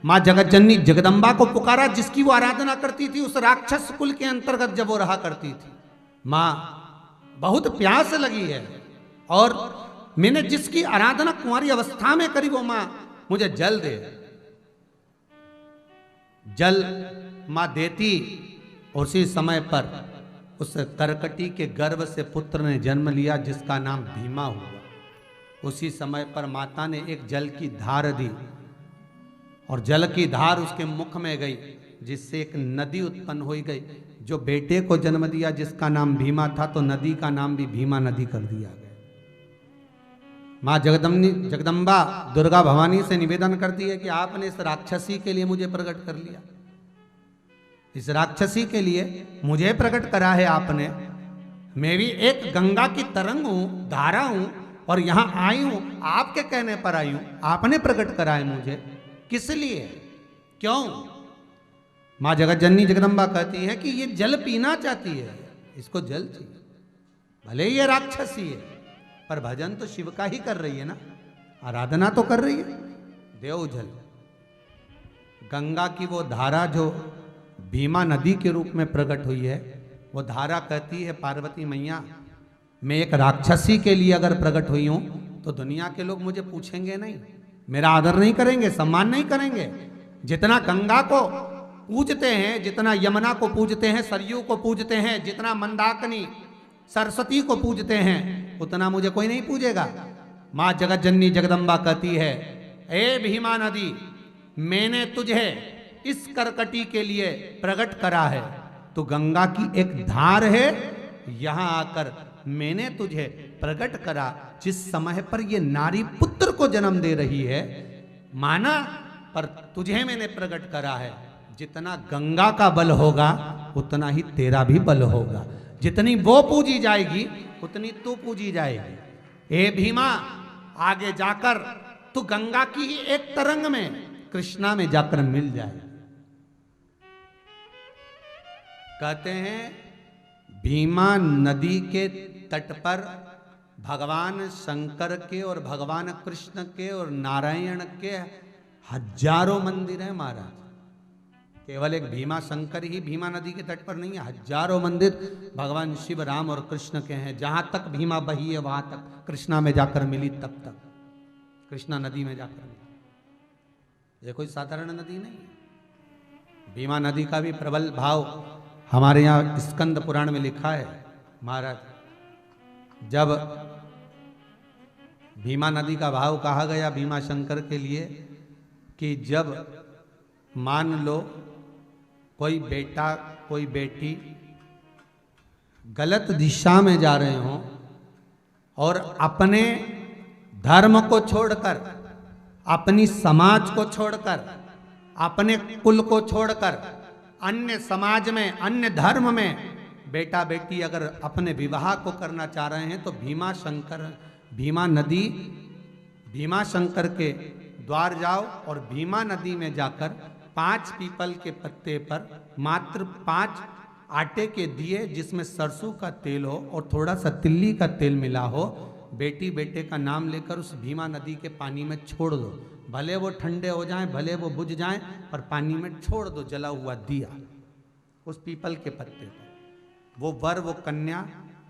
मां जगतजननी जगदम्बा को पुकारा, जिसकी वो आराधना करती थी। उस राक्षस कुल के अंतर्गत जब वो रहा करती थी, मां बहुत प्यास लगी है और मैंने जिसकी आराधना कुंवारी अवस्था में करी, वो मां मुझे जल दे। जल मां देती, उसी समय पर उस करकटी के गर्भ से पुत्र ने जन्म लिया जिसका नाम भीमा हुआ। उसी समय पर माता ने एक जल की धार दी और जल की धार उसके मुख में गई, जिससे एक नदी उत्पन्न हो गई। जो बेटे को जन्म दिया जिसका नाम भीमा था, तो नदी का नाम भी भीमा नदी कर दिया गया। मां जगदम्बा दुर्गा भवानी से निवेदन करती है कि आपने इस राक्षसी के लिए मुझे प्रकट कर लिया, इस राक्षसी के लिए मुझे प्रकट करा है आपने। मैं भी एक गंगा की तरंग हूं, धारा हूं, और यहां आई हूं, आपके कहने पर आई हूं, आपने प्रकट करा है मुझे। किस लिए, क्यों? मां जगतजननी जगदम्बा कहती है कि ये जल पीना चाहती है, इसको जल चाहिए। भले ही ये राक्षसी है, पर भजन तो शिव का ही कर रही है ना, आराधना तो कर रही है। देव जल, गंगा की वो धारा जो भीमा नदी के रूप में प्रकट हुई है, वो धारा कहती है पार्वती मैया, मैं एक राक्षसी के लिए अगर प्रकट हुई हूं तो दुनिया के लोग मुझे पूछेंगे नहीं, मेरा आदर नहीं करेंगे, सम्मान नहीं करेंगे। जितना गंगा को पूजते हैं, जितना यमुना को पूजते हैं, सरयू को पूजते हैं, जितना मंदाकिनी सरस्वती को पूजते हैं, उतना मुझे कोई नहीं पूजेगा। मां जगतजननी जगदम्बा कहती है, ए भीमा नदी, मैंने तुझे इस करकटी के लिए प्रकट करा है, तो गंगा की एक धार है, यहां आकर मैंने तुझे प्रकट करा। जिस समय पर ये नारी पुत्र को जन्म दे रही है, माना, पर तुझे मैंने प्रकट करा है। जितना गंगा का बल होगा उतना ही तेरा भी बल होगा। जितनी वो पूजी जाएगी उतनी तू पूजी जाएगी। ए भीमा, आगे जाकर तू गंगा की ही एक तरंग में, कृष्णा में जाकर मिल जाए। कहते हैं भीमा नदी के तट पर भगवान शंकर के और भगवान कृष्ण के और नारायण के हजारों मंदिर हैं महाराज। केवल एक भीमा शंकर ही भीमा नदी के तट पर नहीं है, हजारों मंदिर भगवान शिव, राम और कृष्ण के हैं। जहां तक भीमा बही है वहां तक कृष्णा में जाकर मिली, तब तक कृष्णा नदी में जाकर मिली। ये कोई साधारण नदी नहीं है। भीमा नदी का भी प्रबल भाव हमारे यहाँ स्कंद पुराण में लिखा है महाराज। जब भीमा नदी का भाव कहा गया भीमा शंकर के लिए कि जब मान लो कोई बेटा कोई बेटी गलत दिशा में जा रहे हों और अपने धर्म को छोड़कर, अपनी समाज को छोड़कर, अपने कुल को छोड़कर अन्य समाज में, अन्य धर्म में बेटा बेटी अगर अपने विवाह को करना चाह रहे हैं तो भीमा नदी, भीमा शंकर के द्वार जाओ और भीमा नदी में जाकर 5 पीपल के पत्ते पर मात्र 5 आटे के दिए जिसमें सरसों का तेल हो और थोड़ा सा तिल्ली का तेल मिला हो, बेटी बेटे का नाम लेकर उस भीमा नदी के पानी में छोड़ दो। भले वो ठंडे हो जाएं, भले वो बुझ जाएं, पर पानी में छोड़ दो जला हुआ दिया उस पीपल के पत्ते पर। वो वर वो कन्या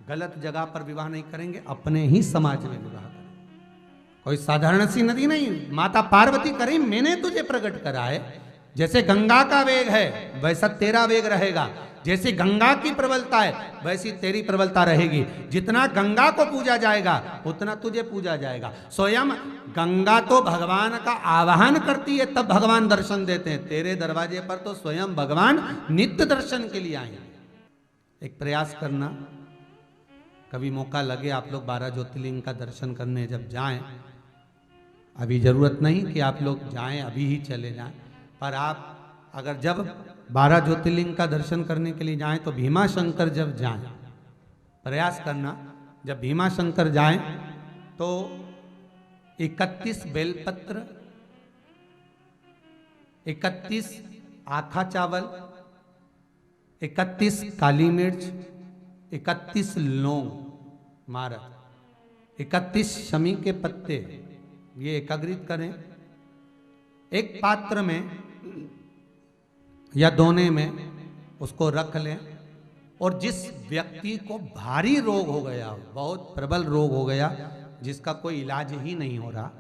गलत जगह पर विवाह नहीं करेंगे, अपने ही समाज में विवाह करेंगे। कोई साधारण सी नदी नहीं, माता पार्वती करें मैंने तुझे प्रकट करा है। जैसे गंगा का वेग है वैसा तेरा वेग रहेगा, जैसे गंगा की प्रबलता है वैसी तेरी प्रबलता रहेगी। जितना गंगा को पूजा जाएगा उतना तुझे पूजा जाएगा। स्वयं गंगा तो भगवान का आवाहन करती है तब भगवान दर्शन देते हैं। तेरे दरवाजे पर तो स्वयं भगवान नित्य दर्शन के लिए आए। एक प्रयास करना, कभी मौका लगे आप लोग 12 ज्योतिर्लिंग का दर्शन करने जब जाएं, अभी जरूरत नहीं कि आप लोग जाएं, अभी ही चले जाएं, पर आप अगर जब 12 ज्योतिर्लिंग का दर्शन करने के लिए जाएं तो भीमा शंकर जब जाएं, प्रयास करना जब भीमा शंकर जाएं तो 31 बेलपत्र, 31 आखा चावल, 31 काली मिर्च, 31 लौंग मारा, 31 शमी के पत्ते ये एकाग्रित करें। एक पात्र में या दोने में उसको रख लें और जिस व्यक्ति को भारी रोग हो गया, बहुत प्रबल रोग हो गया, जिसका कोई इलाज ही नहीं हो रहा,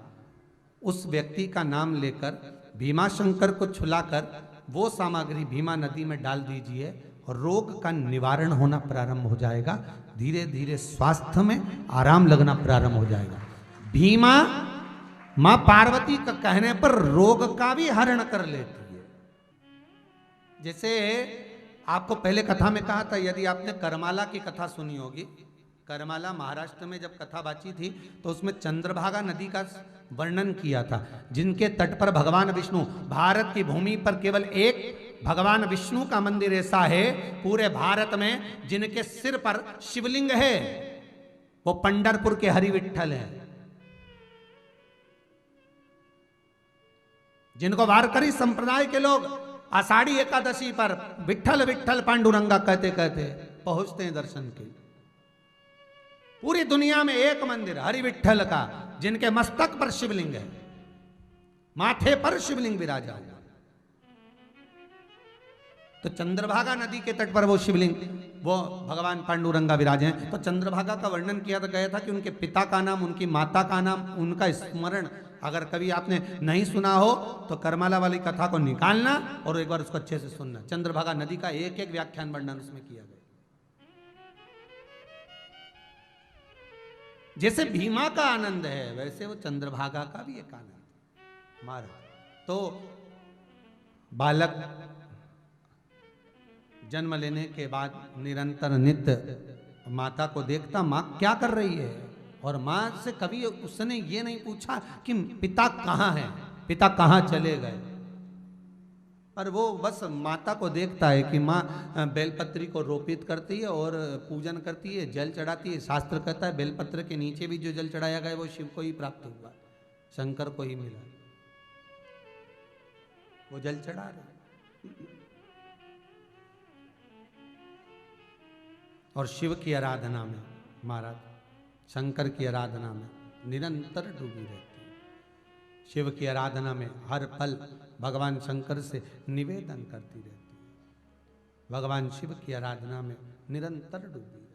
उस व्यक्ति का नाम लेकर भीमा शंकर को छुलाकर वो सामग्री भीमा नदी में डाल दीजिए और रोग का निवारण होना प्रारंभ हो जाएगा। धीरे धीरे स्वास्थ्य में आराम लगना प्रारंभ हो जाएगा। भीमा मां पार्वती का कहने पर रोग का भी हरण कर लेती है। जैसे आपको पहले कथा में कहा था, यदि आपने करमाला की कथा सुनी होगी, करमाला महाराष्ट्र में जब कथा बाची थी तो उसमें चंद्रभागा नदी का वर्णन किया था, जिनके तट पर भगवान विष्णु, भारत की भूमि पर केवल एक भगवान विष्णु का मंदिर ऐसा है पूरे भारत में जिनके सिर पर शिवलिंग है, वो पंढरपुर के हरि विठ्ठल है, जिनको वारकरी संप्रदाय के लोग आषाढ़ी एकादशी पर विठ्ठल विठ्ठल पांडुरंगा कहते कहते पहुंचते हैं दर्शन के। पूरी दुनिया में एक मंदिर हरि विठ्ठल का, जिनके मस्तक पर शिवलिंग है, माथे पर शिवलिंग विराजा हुआ। तो चंद्रभागा नदी के तट पर वो शिवलिंग, वो भगवान पांडुरंगा विराजे हैं। तो चंद्रभागा का वर्णन किया गया था कि उनके पिता का नाम, उनकी माता का नाम, उनका स्मरण अगर कभी आपने नहीं सुना हो तो करमाला वाली कथा को निकालना और एक बार उसको अच्छे से सुनना। चंद्रभागा नदी का एक एक व्याख्यान वर्णन उसमें किया गया। जैसे भीमा का आनंद है वैसे वो चंद्रभागा का भी एक आनंद मारा। तो बालक जन्म लेने के बाद निरंतर नित्य माता को देखता, माँ क्या कर रही है, और माँ से कभी उसने ये नहीं पूछा कि पिता कहाँ है, पिता कहाँ चले गए, पर वो बस माता को देखता है कि माँ बेलपत्री को रोपित करती है और पूजन करती है, जल चढ़ाती है। शास्त्र कहता है बेलपत्र के नीचे भी जो जल चढ़ाया गया वो शिव को ही प्राप्त हुआ, शंकर को ही मिला, वो जल चढ़ा रहे। और शिव की आराधना में महाराज, शंकर की आराधना में निरंतर डूबी रहती है। शिव की आराधना में हर पल भगवान शंकर से निवेदन करती रहती है। भगवान शिव की आराधना में निरंतर डूबी।